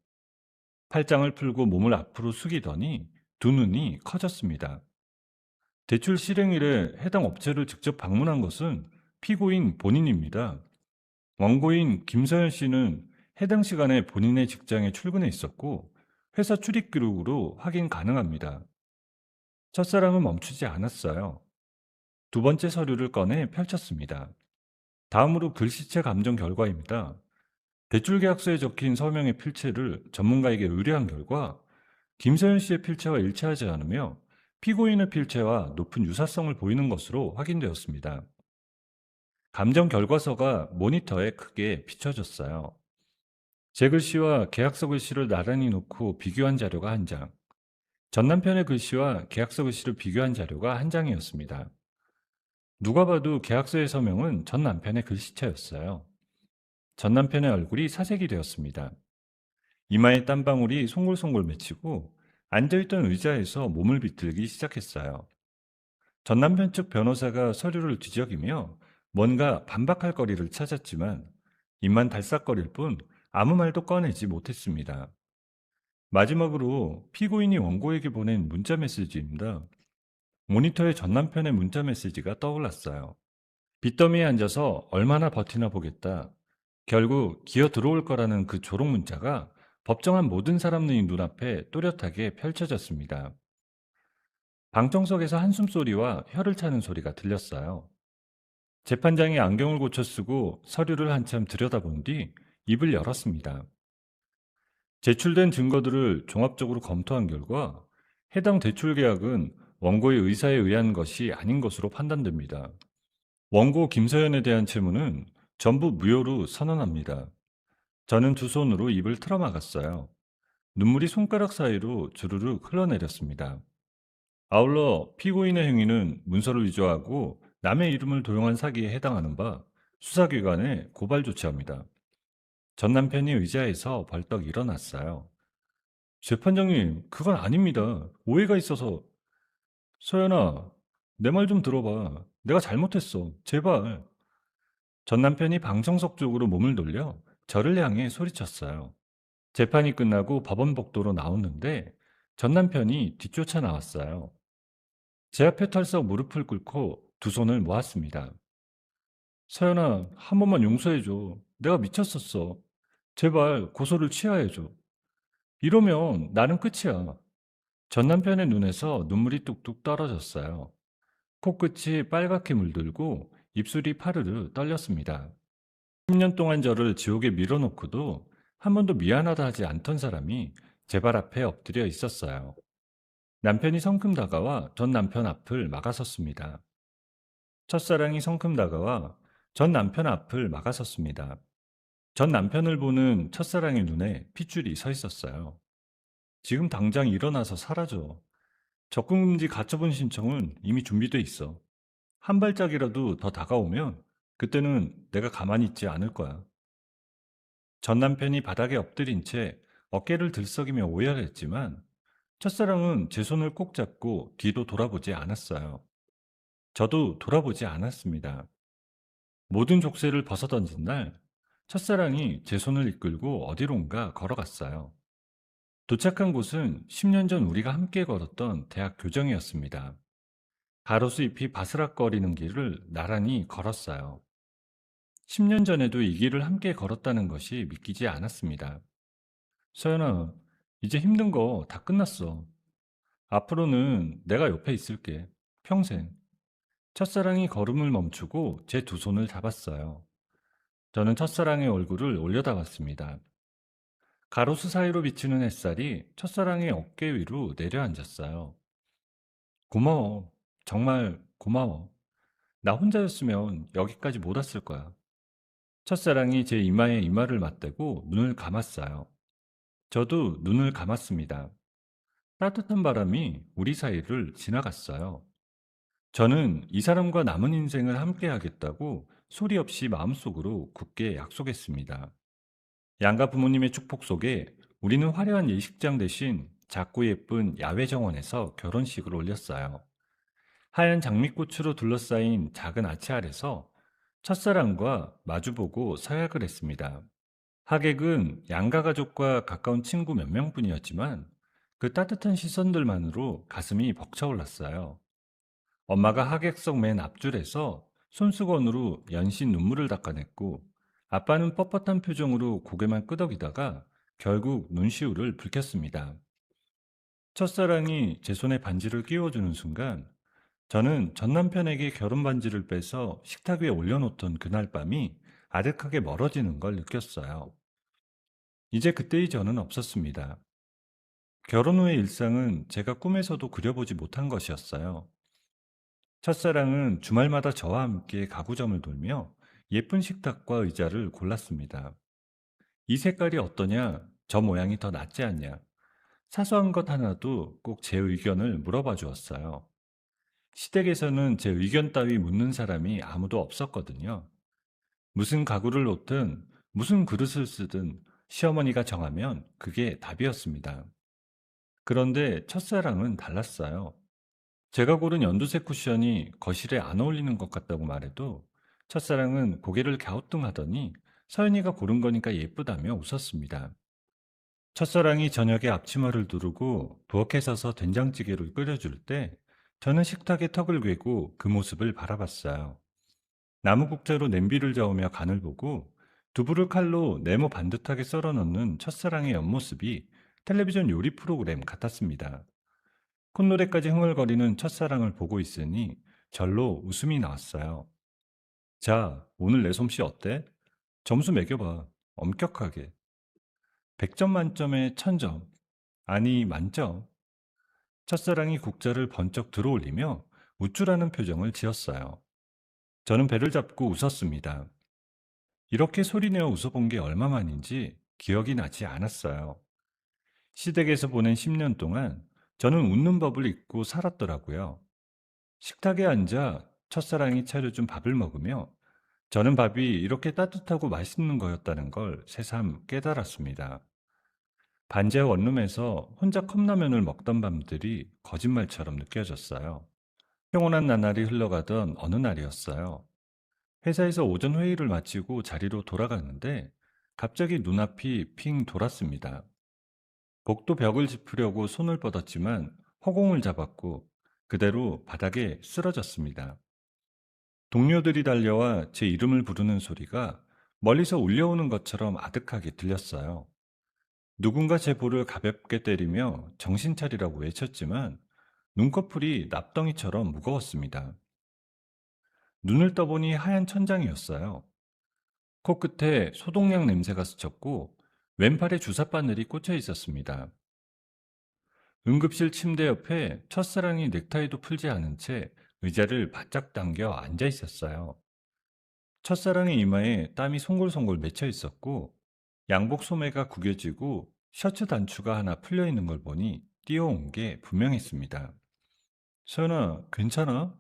팔짱을 풀고 몸을 앞으로 숙이더니 두 눈이 커졌습니다. 대출 실행일에 해당 업체를 직접 방문한 것은 피고인 본인입니다. 원고인 김서연 씨는 해당 시간에 본인의 직장에 출근해 있었고 회사 출입 기록으로 확인 가능합니다. 첫사랑은 멈추지 않았어요. 두 번째 서류를 꺼내 펼쳤습니다. 다음으로 글씨체 감정 결과입니다. 대출 계약서에 적힌 서명의 필체를 전문가에게 의뢰한 결과 김서연 씨의 필체와 일치하지 않으며 피고인의 필체와 높은 유사성을 보이는 것으로 확인되었습니다. 감정 결과서가 모니터에 크게 비춰졌어요. 제 글씨와 계약서 글씨를 나란히 놓고 비교한 자료가 한 장, 전 남편의 글씨와 계약서 글씨를 비교한 자료가 한 장이었습니다. 누가 봐도 계약서의 서명은 전 남편의 글씨체였어요. 전 남편의 얼굴이 사색이 되었습니다. 이마에 땀방울이 송골송골 맺히고 앉아있던 의자에서 몸을 비틀기 시작했어요. 전 남편 측 변호사가 서류를 뒤적이며 뭔가 반박할 거리를 찾았지만 입만 달싹거릴 뿐 아무 말도 꺼내지 못했습니다. 마지막으로 피고인이 원고에게 보낸 문자 메시지입니다. 모니터에 전 남편의 문자 메시지가 떠올랐어요. 빚더미에 앉아서 얼마나 버티나 보겠다. 결국 기어 들어올 거라는 그 조롱 문자가 법정한 모든 사람의 눈앞에 또렷하게 펼쳐졌습니다. 방청석에서 한숨소리와 혀를 차는 소리가 들렸어요. 재판장이 안경을 고쳐 쓰고 서류를 한참 들여다본 뒤 입을 열었습니다. 제출된 증거들을 종합적으로 검토한 결과 해당 대출 계약은 원고의 의사에 의한 것이 아닌 것으로 판단됩니다. 원고 김서연에 대한 채무는 전부 무효로 선언합니다. 저는 두 손으로 입을 틀어막았어요. 눈물이 손가락 사이로 주르륵 흘러내렸습니다. 아울러 피고인의 행위는 문서를 위조하고 남의 이름을 도용한 사기에 해당하는 바 수사기관에 고발 조치합니다. 전 남편이 의자에서 벌떡 일어났어요. 재판장님, 그건 아닙니다. 오해가 있어서. 소연아, 내 말 좀 들어봐. 내가 잘못했어. 제발. 전 남편이 방청석 쪽으로 몸을 돌려 저를 향해 소리쳤어요. 재판이 끝나고 법원 복도로 나오는데 전 남편이 뒤쫓아 나왔어요. 제 앞에 털썩 무릎을 꿇고 두 손을 모았습니다. 서연아, 한 번만 용서해줘. 내가 미쳤었어. 제발 고소를 취하해줘. 이러면 나는 끝이야. 전 남편의 눈에서 눈물이 뚝뚝 떨어졌어요. 코끝이 빨갛게 물들고 입술이 파르르 떨렸습니다. 10년 동안 저를 지옥에 밀어놓고도 한 번도 미안하다 하지 않던 사람이 제 발 앞에 엎드려 있었어요. 남편이 성큼 다가와 전 남편 앞을 막아섰습니다. 첫사랑이 성큼 다가와 전 남편 앞을 막아섰습니다. 전 남편을 보는 첫사랑의 눈에 핏줄이 서 있었어요. 지금 당장 일어나서 사라져. 접근금지 가처분 신청은 이미 준비돼 있어. 한 발짝이라도 더 다가오면 그때는 내가 가만히 있지 않을 거야. 전 남편이 바닥에 엎드린 채 어깨를 들썩이며 오열을 했지만 첫사랑은 제 손을 꼭 잡고 뒤도 돌아보지 않았어요. 저도 돌아보지 않았습니다. 모든 족쇄를 벗어던진 날, 첫사랑이 제 손을 이끌고 어디론가 걸어갔어요. 도착한 곳은 10년 전 우리가 함께 걸었던 대학 교정이었습니다. 가로수 잎이 바스락거리는 길을 나란히 걸었어요. 10년 전에도 이 길을 함께 걸었다는 것이 믿기지 않았습니다. 서연아, 이제 힘든 거 다 끝났어. 앞으로는 내가 옆에 있을게. 평생. 첫사랑이 걸음을 멈추고 제 두 손을 잡았어요. 저는 첫사랑의 얼굴을 올려다봤습니다. 가로수 사이로 비치는 햇살이 첫사랑의 어깨 위로 내려앉았어요. 고마워. 정말 고마워. 나 혼자였으면 여기까지 못 왔을 거야. 첫사랑이 제 이마에 이마를 맞대고 눈을 감았어요. 저도 눈을 감았습니다. 따뜻한 바람이 우리 사이를 지나갔어요. 저는 이 사람과 남은 인생을 함께 하겠다고 소리 없이 마음속으로 굳게 약속했습니다. 양가 부모님의 축복 속에 우리는 화려한 예식장 대신 작고 예쁜 야외 정원에서 결혼식을 올렸어요. 하얀 장미꽃으로 둘러싸인 작은 아치 아래서 첫사랑과 마주보고 서약을 했습니다. 하객은 양가 가족과 가까운 친구 몇 명뿐이었지만 그 따뜻한 시선들만으로 가슴이 벅차올랐어요. 엄마가 하객석 맨 앞줄에서 손수건으로 연신 눈물을 닦아냈고 아빠는 뻣뻣한 표정으로 고개만 끄덕이다가 결국 눈시울을 붉혔습니다. 첫사랑이 제 손에 반지를 끼워주는 순간 저는 전 남편에게 결혼 반지를 빼서 식탁 위에 올려놓던 그날 밤이 아득하게 멀어지는 걸 느꼈어요. 이제 그때의 저는 없었습니다. 결혼 후의 일상은 제가 꿈에서도 그려보지 못한 것이었어요. 첫사랑은 주말마다 저와 함께 가구점을 돌며 예쁜 식탁과 의자를 골랐습니다. 이 색깔이 어떠냐? 저 모양이 더 낫지 않냐? 사소한 것 하나도 꼭 제 의견을 물어봐 주었어요. 시댁에서는 제 의견 따위 묻는 사람이 아무도 없었거든요. 무슨 가구를 놓든 무슨 그릇을 쓰든 시어머니가 정하면 그게 답이었습니다. 그런데 첫사랑은 달랐어요. 제가 고른 연두색 쿠션이 거실에 안 어울리는 것 같다고 말해도 첫사랑은 고개를 갸우뚱하더니 서연이가 고른 거니까 예쁘다며 웃었습니다. 첫사랑이 저녁에 앞치마를 두르고 부엌에 서서 된장찌개를 끓여줄 때 저는 식탁에 턱을 괴고 그 모습을 바라봤어요. 나무국자로 냄비를 저으며 간을 보고 두부를 칼로 네모 반듯하게 썰어 넣는 첫사랑의 옆모습이 텔레비전 요리 프로그램 같았습니다. 콧노래까지 흥얼거리는 첫사랑을 보고 있으니 절로 웃음이 나왔어요. 자, 오늘 내 솜씨 어때? 점수 매겨봐. 엄격하게. 100점 만점에 1000점. 아니, 만점. 첫사랑이 국자를 번쩍 들어올리며 우쭐하는 표정을 지었어요. 저는 배를 잡고 웃었습니다. 이렇게 소리내어 웃어본 게 얼마만인지 기억이 나지 않았어요. 시댁에서 보낸 10년 동안 저는 웃는 법을 잊고 살았더라고요. 식탁에 앉아 첫사랑이 차려준 밥을 먹으며 저는 밥이 이렇게 따뜻하고 맛있는 거였다는 걸 새삼 깨달았습니다. 반지하 원룸에서 혼자 컵라면을 먹던 밤들이 거짓말처럼 느껴졌어요. 평온한 나날이 흘러가던 어느 날이었어요. 회사에서 오전 회의를 마치고 자리로 돌아가는데 갑자기 눈앞이 핑 돌았습니다. 복도 벽을 짚으려고 손을 뻗었지만 허공을 잡았고 그대로 바닥에 쓰러졌습니다. 동료들이 달려와 제 이름을 부르는 소리가 멀리서 울려오는 것처럼 아득하게 들렸어요. 누군가 제 볼을 가볍게 때리며 정신 차리라고 외쳤지만 눈꺼풀이 납덩이처럼 무거웠습니다. 눈을 떠보니 하얀 천장이었어요. 코끝에 소독약 냄새가 스쳤고 왼팔에 주사바늘이 꽂혀 있었습니다. 응급실 침대 옆에 첫사랑이 넥타이도 풀지 않은 채 의자를 바짝 당겨 앉아 있었어요. 첫사랑의 이마에 땀이 송골송골 맺혀 있었고 양복 소매가 구겨지고 셔츠 단추가 하나 풀려 있는 걸 보니 뛰어온 게 분명했습니다. 서연아, 괜찮아?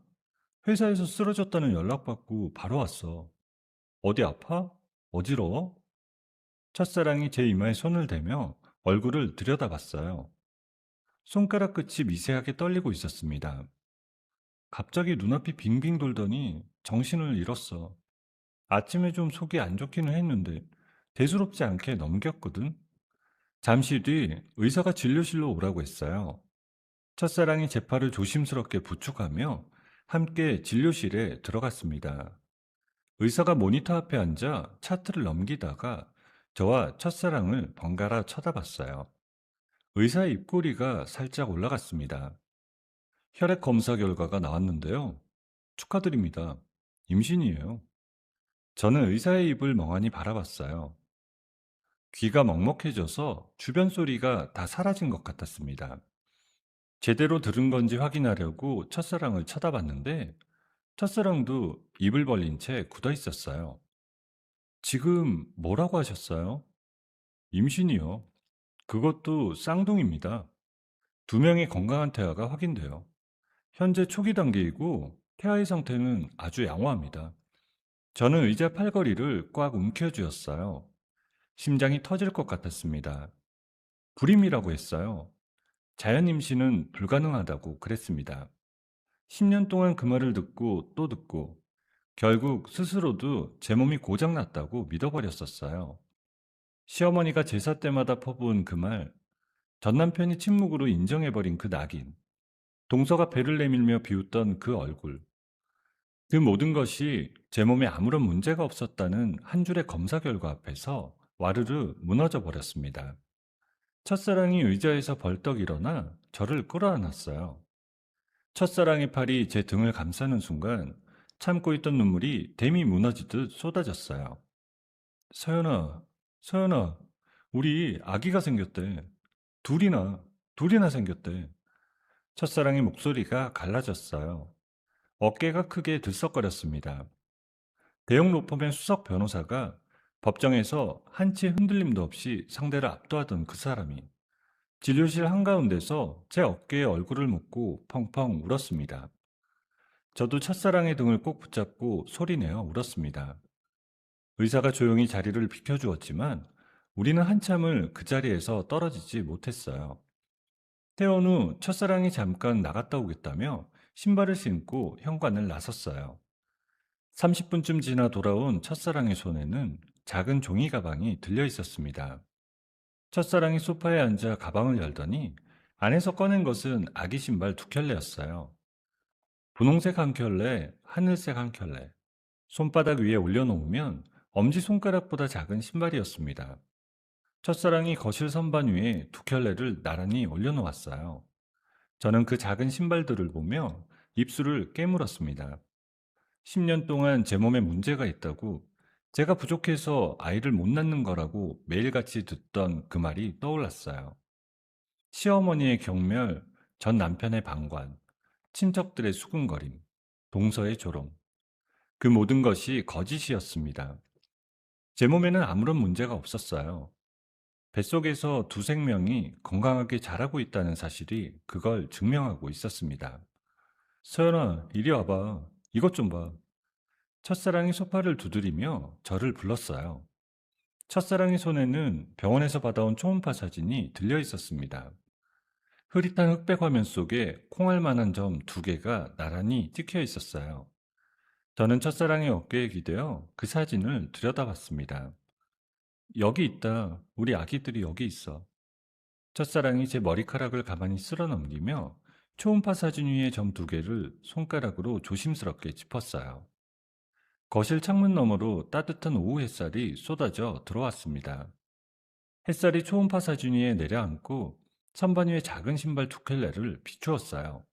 회사에서 쓰러졌다는 연락받고 바로 왔어. 어디 아파? 어지러워? 첫사랑이 제 이마에 손을 대며 얼굴을 들여다봤어요. 손가락 끝이 미세하게 떨리고 있었습니다. 갑자기 눈앞이 빙빙 돌더니 정신을 잃었어. 아침에 좀 속이 안 좋기는 했는데 대수롭지 않게 넘겼거든. 잠시 뒤 의사가 진료실로 오라고 했어요. 첫사랑이 제 팔을 조심스럽게 부축하며 함께 진료실에 들어갔습니다. 의사가 모니터 앞에 앉아 차트를 넘기다가 저와 첫사랑을 번갈아 쳐다봤어요. 의사의 입꼬리가 살짝 올라갔습니다. 혈액 검사 결과가 나왔는데요. 축하드립니다. 임신이에요. 저는 의사의 입을 멍하니 바라봤어요. 귀가 먹먹해져서 주변 소리가 다 사라진 것 같았습니다. 제대로 들은 건지 확인하려고 첫사랑을 쳐다봤는데 첫사랑도 입을 벌린 채 굳어 있었어요. 지금 뭐라고 하셨어요? 임신이요. 그것도 쌍둥이입니다. 두 명의 건강한 태아가 확인돼요. 현재 초기 단계이고 태아의 상태는 아주 양호합니다. 저는 의자 팔걸이를 꽉 움켜쥐었어요. 심장이 터질 것 같았습니다. 불임이라고 했어요. 자연 임신은 불가능하다고 그랬습니다. 10년 동안 그 말을 듣고 또 듣고 결국 스스로도 제 몸이 고장났다고 믿어버렸었어요. 시어머니가 제사 때마다 퍼부은 그 말, 전 남편이 침묵으로 인정해버린 그 낙인, 동서가 배를 내밀며 비웃던 그 얼굴, 그 모든 것이 제 몸에 아무런 문제가 없었다는 한 줄의 검사 결과 앞에서 와르르 무너져 버렸습니다. 첫사랑이 의자에서 벌떡 일어나 저를 끌어안았어요. 첫사랑의 팔이 제 등을 감싸는 순간 참고 있던 눈물이 댐이 무너지듯 쏟아졌어요. 서연아, 서연아, 우리 아기가 생겼대. 둘이나, 둘이나 생겼대. 첫사랑의 목소리가 갈라졌어요. 어깨가 크게 들썩거렸습니다. 대형 로펌의 수석 변호사가 법정에서 한치 흔들림도 없이 상대를 압도하던 그 사람이 진료실 한가운데서 제 어깨에 얼굴을 묻고 펑펑 울었습니다. 저도 첫사랑의 등을 꼭 붙잡고 소리내어 울었습니다. 의사가 조용히 자리를 비켜주었지만 우리는 한참을 그 자리에서 떨어지지 못했어요. 퇴원 후 첫사랑이 잠깐 나갔다 오겠다며 신발을 신고 현관을 나섰어요. 30분쯤 지나 돌아온 첫사랑의 손에는 작은 종이 가방이 들려 있었습니다. 첫사랑이 소파에 앉아 가방을 열더니 안에서 꺼낸 것은 아기 신발 두 켤레였어요. 분홍색 한 켤레, 하늘색 한 켤레. 손바닥 위에 올려놓으면 엄지손가락보다 작은 신발이었습니다. 첫사랑이 거실 선반 위에 두 켤레를 나란히 올려놓았어요. 저는 그 작은 신발들을 보며 입술을 깨물었습니다. 10년 동안 제 몸에 문제가 있다고, 제가 부족해서 아이를 못 낳는 거라고 매일같이 듣던 그 말이 떠올랐어요. 시어머니의 경멸, 전 남편의 방관, 친척들의 수군거림, 동서의 조롱. 그 모든 것이 거짓이었습니다. 제 몸에는 아무런 문제가 없었어요. 뱃속에서 두 생명이 건강하게 자라고 있다는 사실이 그걸 증명하고 있었습니다. 서연아, 이리 와봐. 이것 좀 봐. 첫사랑이 소파를 두드리며 저를 불렀어요. 첫사랑의 손에는 병원에서 받아온 초음파 사진이 들려 있었습니다. 흐릿한 흑백 화면 속에 콩알 만한 점 두 개가 나란히 찍혀 있었어요. 저는 첫사랑의 어깨에 기대어 그 사진을 들여다봤습니다. 여기 있다. 우리 아기들이 여기 있어. 첫사랑이 제 머리카락을 가만히 쓸어 넘기며 초음파 사진 위의 점 두 개를 손가락으로 조심스럽게 짚었어요. 거실 창문 너머로 따뜻한 오후 햇살이 쏟아져 들어왔습니다. 햇살이 초음파 사진 위에 내려앉고 선반 위에 작은 신발 두 켤레를 비추었어요.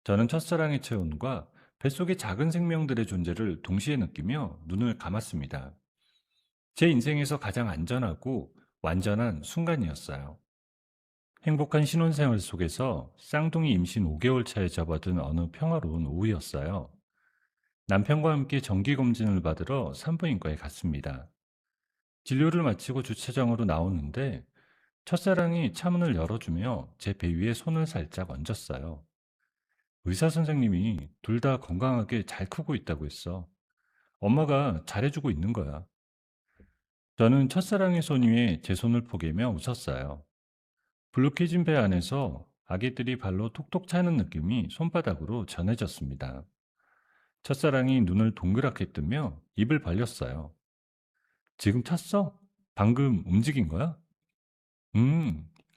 저는 첫사랑의 체온과 뱃속의 작은 생명들의 존재를 동시에 느끼며 눈을 감았습니다. 제 인생에서 가장 안전하고 완전한 순간이었어요. 행복한 신혼생활 속에서 쌍둥이 임신 5개월 차에 접어든 어느 평화로운 오후였어요. 남편과 함께 정기검진을 받으러 산부인과에 갔습니다. 진료를 마치고 주차장으로 나오는데 첫사랑이 차문을 열어주며 제 배 위에 손을 살짝 얹었어요. 의사 선생님이 둘 다 건강하게 잘 크고 있다고 했어. 엄마가 잘해주고 있는 거야. 저는 첫사랑의 손 위에 제 손을 포개며 웃었어요. 불룩해진 배 안에서 아기들이 발로 톡톡 차는 느낌이 손바닥으로 전해졌습니다. 첫사랑이 눈을 동그랗게 뜨며 입을 벌렸어요. 지금 찼어? 방금 움직인 거야?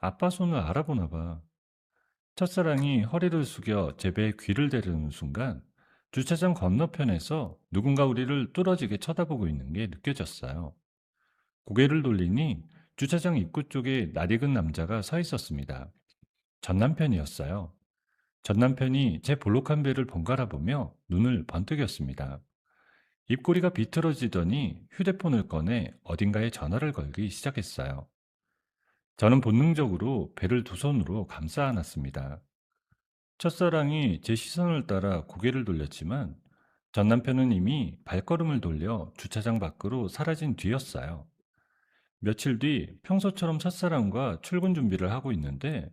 아빠 손을 알아보나 봐. 첫사랑이 허리를 숙여 제 배에 귀를 대려는 순간 주차장 건너편에서 누군가 우리를 뚫어지게 쳐다보고 있는 게 느껴졌어요. 고개를 돌리니 주차장 입구 쪽에 낯익은 남자가 서 있었습니다. 전 남편이었어요. 전 남편이 제 볼록한 배를 번갈아 보며 눈을 번뜩였습니다. 입꼬리가 비틀어지더니 휴대폰을 꺼내 어딘가에 전화를 걸기 시작했어요. 저는 본능적으로 배를 두 손으로 감싸 안았습니다. 첫사랑이 제 시선을 따라 고개를 돌렸지만 전 남편은 이미 발걸음을 돌려 주차장 밖으로 사라진 뒤였어요. 며칠 뒤 평소처럼 첫사랑과 출근 준비를 하고 있는데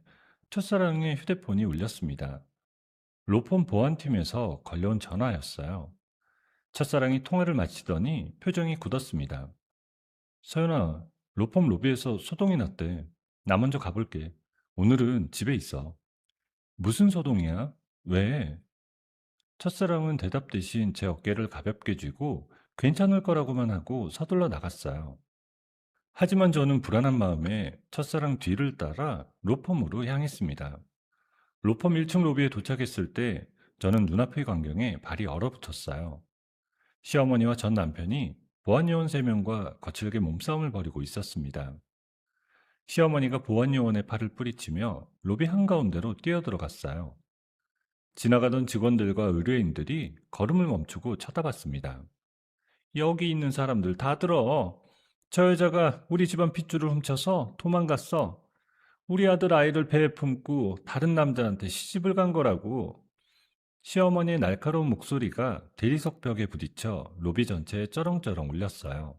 첫사랑의 휴대폰이 울렸습니다. 로펌 보안팀에서 걸려온 전화였어요. 첫사랑이 통화를 마치더니 표정이 굳었습니다. 서연아, 로펌 로비에서 소동이 났대. 나 먼저 가볼게. 오늘은 집에 있어. 무슨 소동이야? 왜? 첫사랑은 대답 대신 제 어깨를 가볍게 쥐고 괜찮을 거라고만 하고 서둘러 나갔어요. 하지만 저는 불안한 마음에 첫사랑 뒤를 따라 로펌으로 향했습니다. 로펌 1층 로비에 도착했을 때 저는 눈앞의 광경에 발이 얼어붙었어요. 시어머니와 전 남편이 보안요원 3명과 거칠게 몸싸움을 벌이고 있었습니다. 시어머니가 보안요원의 팔을 뿌리치며 로비 한가운데로 뛰어들어갔어요. 지나가던 직원들과 의뢰인들이 걸음을 멈추고 쳐다봤습니다. 여기 있는 사람들 다 들어. 저 여자가 우리 집안 핏줄을 훔쳐서 도망갔어. 우리 아들 아이를 배에 품고 다른 남자한테 시집을 간 거라고. 시어머니의 날카로운 목소리가 대리석 벽에 부딪혀 로비 전체에 쩌렁쩌렁 울렸어요.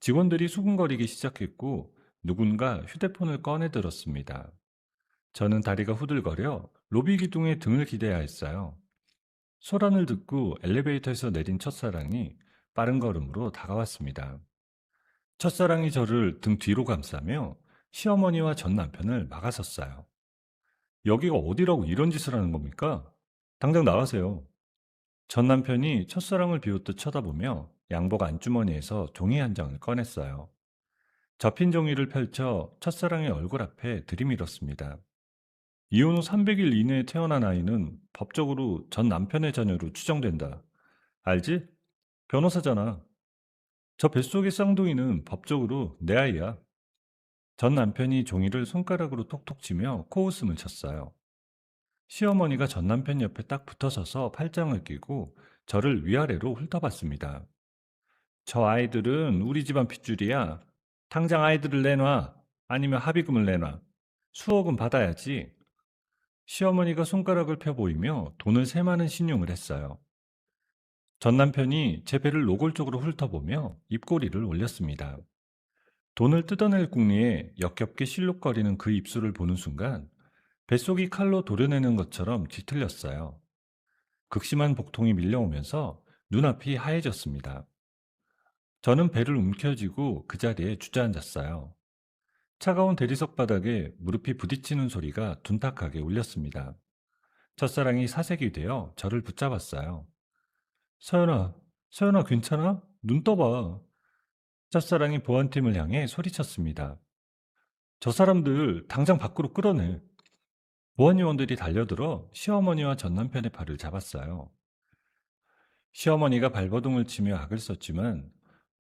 직원들이 수군거리기 시작했고 누군가 휴대폰을 꺼내 들었습니다. 저는 다리가 후들거려 로비 기둥에 등을 기대야 했어요. 소란을 듣고 엘리베이터에서 내린 첫사랑이 빠른 걸음으로 다가왔습니다. 첫사랑이 저를 등 뒤로 감싸며 시어머니와 전 남편을 막아섰어요. 여기가 어디라고 이런 짓을 하는 겁니까? 당장 나가세요. 전 남편이 첫사랑을 비웃듯 쳐다보며 양복 안주머니에서 종이 한 장을 꺼냈어요. 접힌 종이를 펼쳐 첫사랑의 얼굴 앞에 들이밀었습니다. 이혼 후 300일 이내에 태어난 아이는 법적으로 전 남편의 자녀로 추정된다. 알지? 변호사잖아. 저 뱃속의 쌍둥이는 법적으로 내 아이야. 전 남편이 종이를 손가락으로 톡톡 치며 코웃음을 쳤어요. 시어머니가 전 남편 옆에 딱 붙어서서 팔짱을 끼고 저를 위아래로 훑어봤습니다. 저 아이들은 우리 집안 핏줄이야. 당장 아이들을 내놔. 아니면 합의금을 내놔. 수억은 받아야지. 시어머니가 손가락을 펴 보이며 돈을 세마는 신용을 했어요. 전 남편이 제 배를 노골적으로 훑어보며 입꼬리를 올렸습니다. 돈을 뜯어낼 궁리에 역겹게 실룩거리는 그 입술을 보는 순간 뱃속이 칼로 도려내는 것처럼 뒤틀렸어요. 극심한 복통이 밀려오면서 눈앞이 하얘졌습니다. 저는 배를 움켜쥐고 그 자리에 주저앉았어요. 차가운 대리석 바닥에 무릎이 부딪히는 소리가 둔탁하게 울렸습니다. 첫사랑이 사색이 되어 저를 붙잡았어요. 서연아, 서연아 괜찮아? 눈 떠봐. 첫사랑이 보안팀을 향해 소리쳤습니다. 저 사람들 당장 밖으로 끌어내. 보안요원들이 달려들어 시어머니와 전 남편의 팔을 잡았어요. 시어머니가 발버둥을 치며 악을 썼지만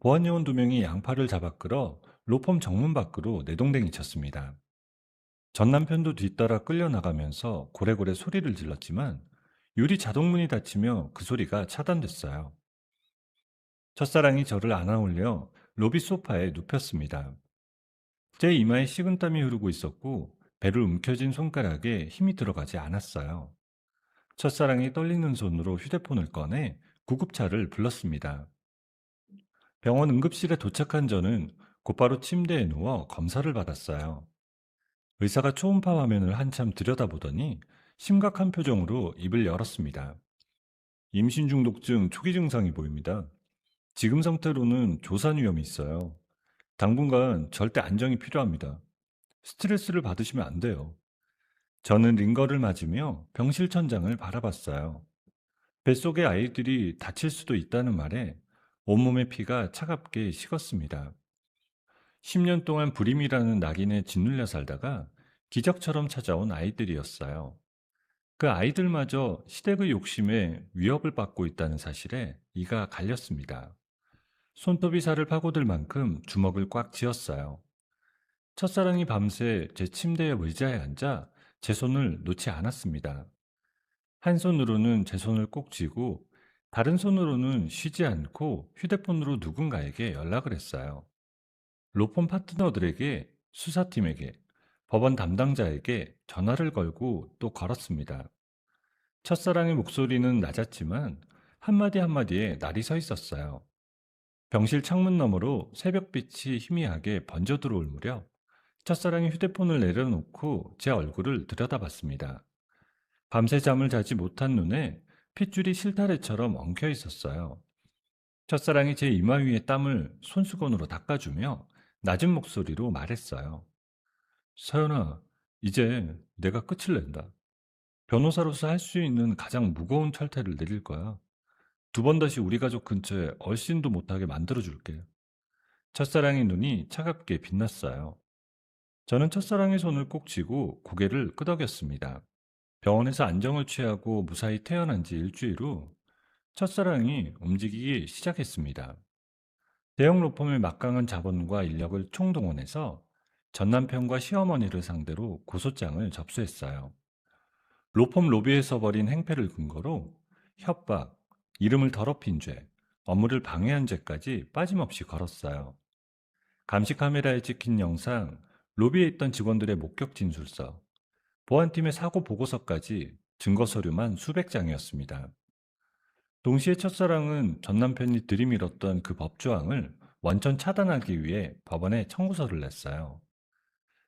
보안요원 2명이 양팔을 잡아 끌어 로펌 정문 밖으로 내동댕이 쳤습니다. 전 남편도 뒤따라 끌려나가면서 고래고래 소리를 질렀지만 유리 자동문이 닫히며 그 소리가 차단됐어요. 첫사랑이 저를 안아올려 로비 소파에 눕혔습니다. 제 이마에 식은땀이 흐르고 있었고 배를 움켜쥔 손가락에 힘이 들어가지 않았어요. 첫사랑이 떨리는 손으로 휴대폰을 꺼내 구급차를 불렀습니다. 병원 응급실에 도착한 저는 곧바로 침대에 누워 검사를 받았어요. 의사가 초음파 화면을 한참 들여다보더니 심각한 표정으로 입을 열었습니다. 임신 중독증 초기 증상이 보입니다. 지금 상태로는 조산 위험이 있어요. 당분간 절대 안정이 필요합니다. 스트레스를 받으시면 안 돼요. 저는 링거를 맞으며 병실 천장을 바라봤어요. 뱃속의 아이들이 다칠 수도 있다는 말에 온몸의 피가 차갑게 식었습니다. 10년 동안 불임이라는 낙인에 짓눌려 살다가 기적처럼 찾아온 아이들이었어요. 그 아이들마저 시댁의 욕심에 위협을 받고 있다는 사실에 이가 갈렸습니다. 손톱이 살을 파고들 만큼 주먹을 꽉 쥐었어요. 첫사랑이 밤새 제 침대의 의자에 앉아 제 손을 놓지 않았습니다. 한 손으로는 제 손을 꼭 쥐고 다른 손으로는 쉬지 않고 휴대폰으로 누군가에게 연락을 했어요. 로펌 파트너들에게, 수사팀에게, 법원 담당자에게 전화를 걸고 또 걸었습니다. 첫사랑의 목소리는 낮았지만 한마디 한마디에 날이 서 있었어요. 병실 창문 너머로 새벽빛이 희미하게 번져 들어올 무렵 첫사랑이 휴대폰을 내려놓고 제 얼굴을 들여다봤습니다. 밤새 잠을 자지 못한 눈에 핏줄이 실타래처럼 엉켜 있었어요. 첫사랑이 제 이마 위의 땀을 손수건으로 닦아주며 낮은 목소리로 말했어요. 서연아, 이제 내가 끝을 낸다. 변호사로서 할 수 있는 가장 무거운 철퇴를 내릴 거야. 두 번 다시 우리 가족 근처에 얼씬도 못하게 만들어줄게. 첫사랑의 눈이 차갑게 빛났어요. 저는 첫사랑의 손을 꼭 쥐고 고개를 끄덕였습니다. 병원에서 안정을 취하고 무사히 태어난 지 일주일 후 첫사랑이 움직이기 시작했습니다. 대형 로펌의 막강한 자본과 인력을 총동원해서 전 남편과 시어머니를 상대로 고소장을 접수했어요. 로펌 로비에서 벌인 행패를 근거로 협박, 이름을 더럽힌 죄, 업무를 방해한 죄까지 빠짐없이 걸었어요. 감시 카메라에 찍힌 영상, 로비에 있던 직원들의 목격 진술서, 보안팀의 사고 보고서까지 증거 서류만 수백 장이었습니다. 동시에 첫사랑은 전 남편이 들이밀었던 그 법조항을 원천 차단하기 위해 법원에 청구서를 냈어요.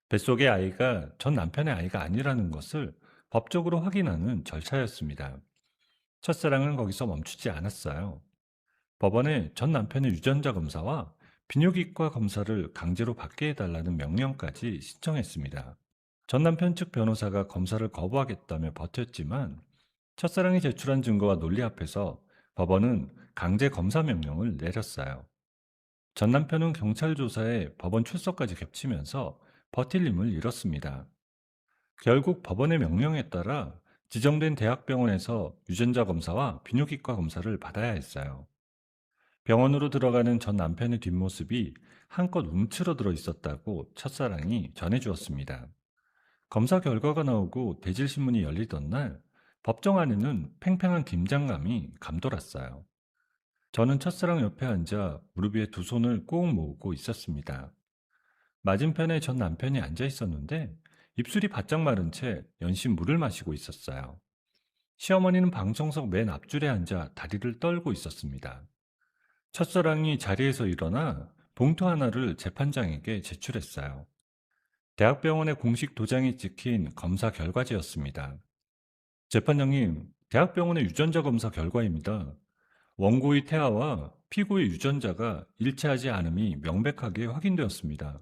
뱃속의 아이가 전 남편의 아이가 아니라는 것을 법적으로 확인하는 절차였습니다. 첫사랑은 거기서 멈추지 않았어요. 법원에 전 남편의 유전자 검사와 비뇨기과 검사를 강제로 받게 해달라는 명령까지 신청했습니다. 전 남편 측 변호사가 검사를 거부하겠다며 버텼지만 첫사랑이 제출한 증거와 논리 앞에서 법원은 강제 검사 명령을 내렸어요. 전 남편은 경찰 조사에 법원 출석까지 겹치면서 버틸 힘을 잃었습니다. 결국 법원의 명령에 따라 지정된 대학병원에서 유전자 검사와 비뇨기과 검사를 받아야 했어요. 병원으로 들어가는 전 남편의 뒷모습이 한껏 움츠러들어 있었다고 첫사랑이 전해주었습니다. 검사 결과가 나오고 대질신문이 열리던 날 법정 안에는 팽팽한 긴장감이 감돌았어요. 저는 첫사랑 옆에 앉아 무릎 위에 두 손을 꼭 모으고 있었습니다. 맞은편에 전 남편이 앉아 있었는데 입술이 바짝 마른 채 연신 물을 마시고 있었어요. 시어머니는 방청석 맨 앞줄에 앉아 다리를 떨고 있었습니다. 첫사랑이 자리에서 일어나 봉투 하나를 재판장에게 제출했어요. 대학병원의 공식 도장이 찍힌 검사 결과지였습니다. 재판장님, 대학병원의 유전자 검사 결과입니다. 원고의 태아와 피고의 유전자가 일치하지 않음이 명백하게 확인되었습니다.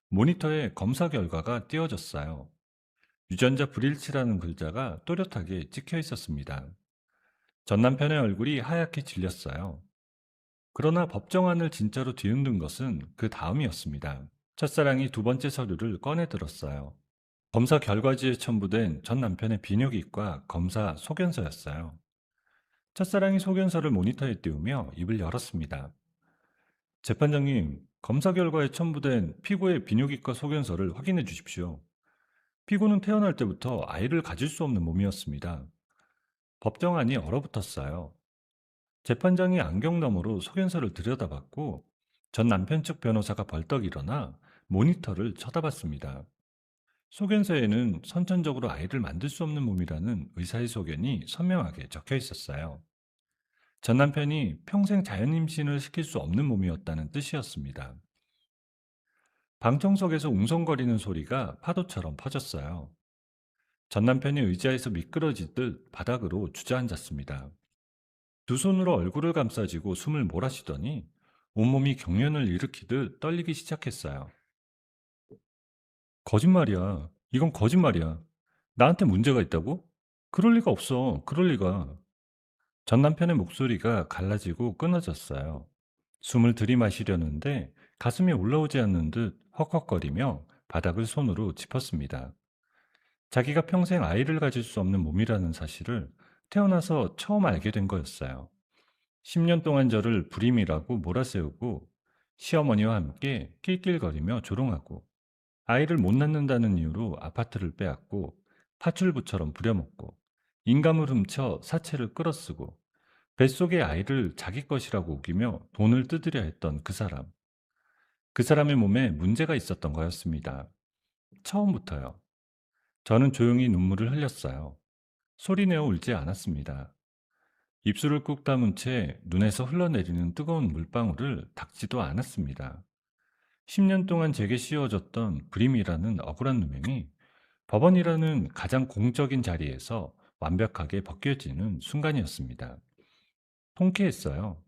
모니터에 검사 결과가 띄어졌어요. 유전자 불일치라는 글자가 또렷하게 찍혀 있었습니다. 전 남편의 얼굴이 하얗게 질렸어요. 그러나 법정안을 진짜로 뒤흔든 것은 그 다음이었습니다. 첫사랑이 두 번째 서류를 꺼내 들었어요. 검사 결과지에 첨부된 전 남편의 비뇨기과 검사 소견서였어요. 첫사랑이 소견서를 모니터에 띄우며 입을 열었습니다. 재판장님, 검사 결과에 첨부된 피고의 비뇨기과 소견서를 확인해 주십시오. 피고는 태어날 때부터 아이를 가질 수 없는 몸이었습니다. 법정안이 얼어붙었어요. 재판장이 안경 너머로 소견서를 들여다봤고 전 남편 측 변호사가 벌떡 일어나 모니터를 쳐다봤습니다. 소견서에는 선천적으로 아이를 만들 수 없는 몸이라는 의사의 소견이 선명하게 적혀 있었어요. 전 남편이 평생 자연 임신을 시킬 수 없는 몸이었다는 뜻이었습니다. 방청석에서 웅성거리는 소리가 파도처럼 퍼졌어요. 전 남편이 의자에서 미끄러지듯 바닥으로 주저앉았습니다. 두 손으로 얼굴을 감싸쥐고 숨을 몰아쉬더니 온몸이 경련을 일으키듯 떨리기 시작했어요. 거짓말이야. 이건 거짓말이야. 나한테 문제가 있다고? 그럴 리가 없어. 그럴 리가. 전 남편의 목소리가 갈라지고 끊어졌어요. 숨을 들이마시려는데 가슴이 올라오지 않는 듯 헉헉거리며 바닥을 손으로 짚었습니다. 자기가 평생 아이를 가질 수 없는 몸이라는 사실을 태어나서 처음 알게 된 거였어요. 10년 동안 저를 불임이라고 몰아세우고 시어머니와 함께 낄낄거리며 조롱하고 아이를 못 낳는다는 이유로 아파트를 빼앗고 파출부처럼 부려먹고 인감을 훔쳐 사채를 끌어쓰고 뱃속의 아이를 자기 것이라고 우기며 돈을 뜯으려 했던 그 사람. 그 사람의 몸에 문제가 있었던 거였습니다. 처음부터요. 저는 조용히 눈물을 흘렸어요. 소리내어 울지 않았습니다. 입술을 꾹 다문 채 눈에서 흘러내리는 뜨거운 물방울을 닦지도 않았습니다. 10년 동안 제게 씌워졌던 불임이라는 억울한 누명이 법원이라는 가장 공적인 자리에서 완벽하게 벗겨지는 순간이었습니다. 통쾌했어요.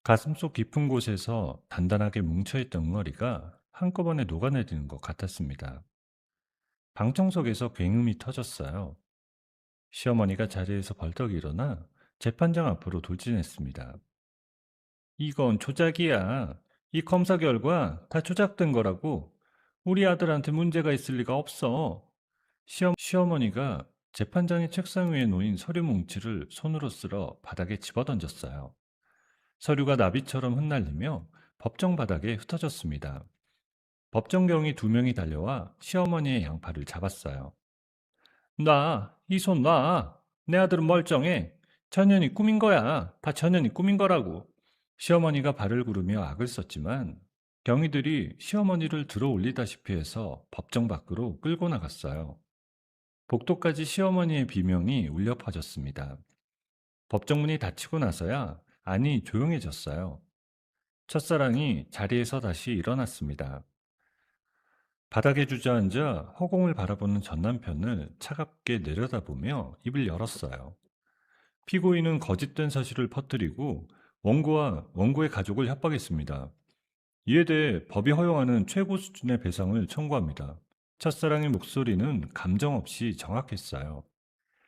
가슴속 깊은 곳에서 단단하게 뭉쳐있던 응어리가 한꺼번에 녹아내리는 것 같았습니다. 방청석에서 굉음이 터졌어요. 시어머니가 자리에서 벌떡 일어나 재판장 앞으로 돌진했습니다. 이건 조작이야. 이 검사 결과 다 조작된 거라고. 우리 아들한테 문제가 있을 리가 없어. 시어머니가 재판장의 책상 위에 놓인 서류 뭉치를 손으로 쓸어 바닥에 집어던졌어요. 서류가 나비처럼 흩날리며 법정 바닥에 흩어졌습니다. 법정경위 두 명이 달려와 시어머니의 양팔을 잡았어요. 놔, 이 손 놔. 내 아들은 멀쩡해. 전현이 꾸민 거야. 다 전현이 꾸민 거라고. 시어머니가 발을 구르며 악을 썼지만 경위들이 시어머니를 들어 올리다시피 해서 법정 밖으로 끌고 나갔어요. 복도까지 시어머니의 비명이 울려 퍼졌습니다. 법정문이 닫히고 나서야 안이 조용해졌어요. 첫사랑이 자리에서 다시 일어났습니다. 바닥에 주저앉아 허공을 바라보는 전 남편을 차갑게 내려다보며 입을 열었어요. 피고인은 거짓된 사실을 퍼뜨리고 원고와 원고의 가족을 협박했습니다. 이에 대해 법이 허용하는 최고 수준의 배상을 청구합니다. 첫사랑의 목소리는 감정 없이 정확했어요.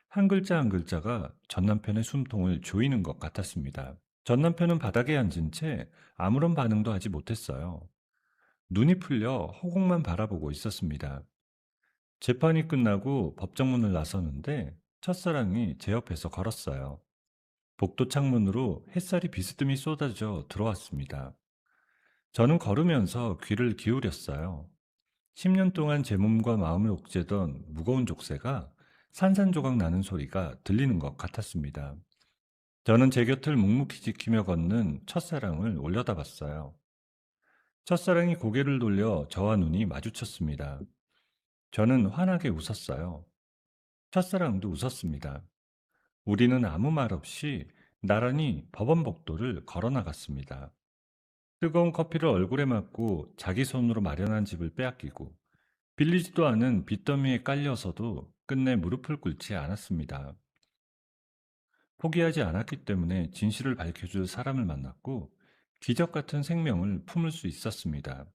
한 글자 한 글자가 전 남편의 숨통을 조이는 것 같았습니다. 전 남편은 바닥에 앉은 채 아무런 반응도 하지 못했어요. 눈이 풀려 허공만 바라보고 있었습니다. 재판이 끝나고 법정문을 나서는데 첫사랑이 제 옆에서 걸었어요. 복도 창문으로 햇살이 비스듬히 쏟아져 들어왔습니다. 저는 걸으면서 귀를 기울였어요. 10년 동안 제 몸과 마음을 옥죄던 무거운 족쇄가 산산조각 나는 소리가 들리는 것 같았습니다. 저는 제 곁을 묵묵히 지키며 걷는 첫사랑을 올려다봤어요. 첫사랑이 고개를 돌려 저와 눈이 마주쳤습니다. 저는 환하게 웃었어요. 첫사랑도 웃었습니다. 우리는 아무 말 없이 나란히 법원 복도를 걸어 나갔습니다. 뜨거운 커피를 얼굴에 맞고 자기 손으로 마련한 집을 빼앗기고 빌리지도 않은 빚더미에 깔려서도 끝내 무릎을 꿇지 않았습니다. 포기하지 않았기 때문에 진실을 밝혀줄 사람을 만났고 기적 같은 생명을 품을 수 있었습니다.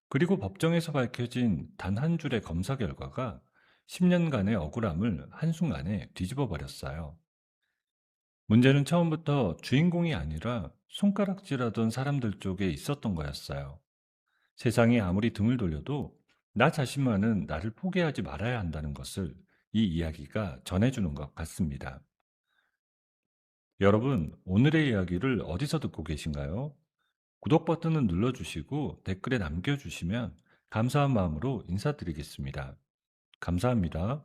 그리고 법정에서 밝혀진 단 한 줄의 검사 결과가 10년간의 억울함을 한순간에 뒤집어 버렸어요. 문제는 처음부터 주인공이 아니라 손가락질하던 사람들 쪽에 있었던 거였어요. 세상이 아무리 등을 돌려도 나 자신만은 나를 포기하지 말아야 한다는 것을 이 이야기가 전해주는 것 같습니다. 여러분, 오늘의 이야기를 어디서 듣고 계신가요? 구독 버튼을 눌러주시고 댓글에 남겨주시면 감사한 마음으로 인사드리겠습니다. 감사합니다.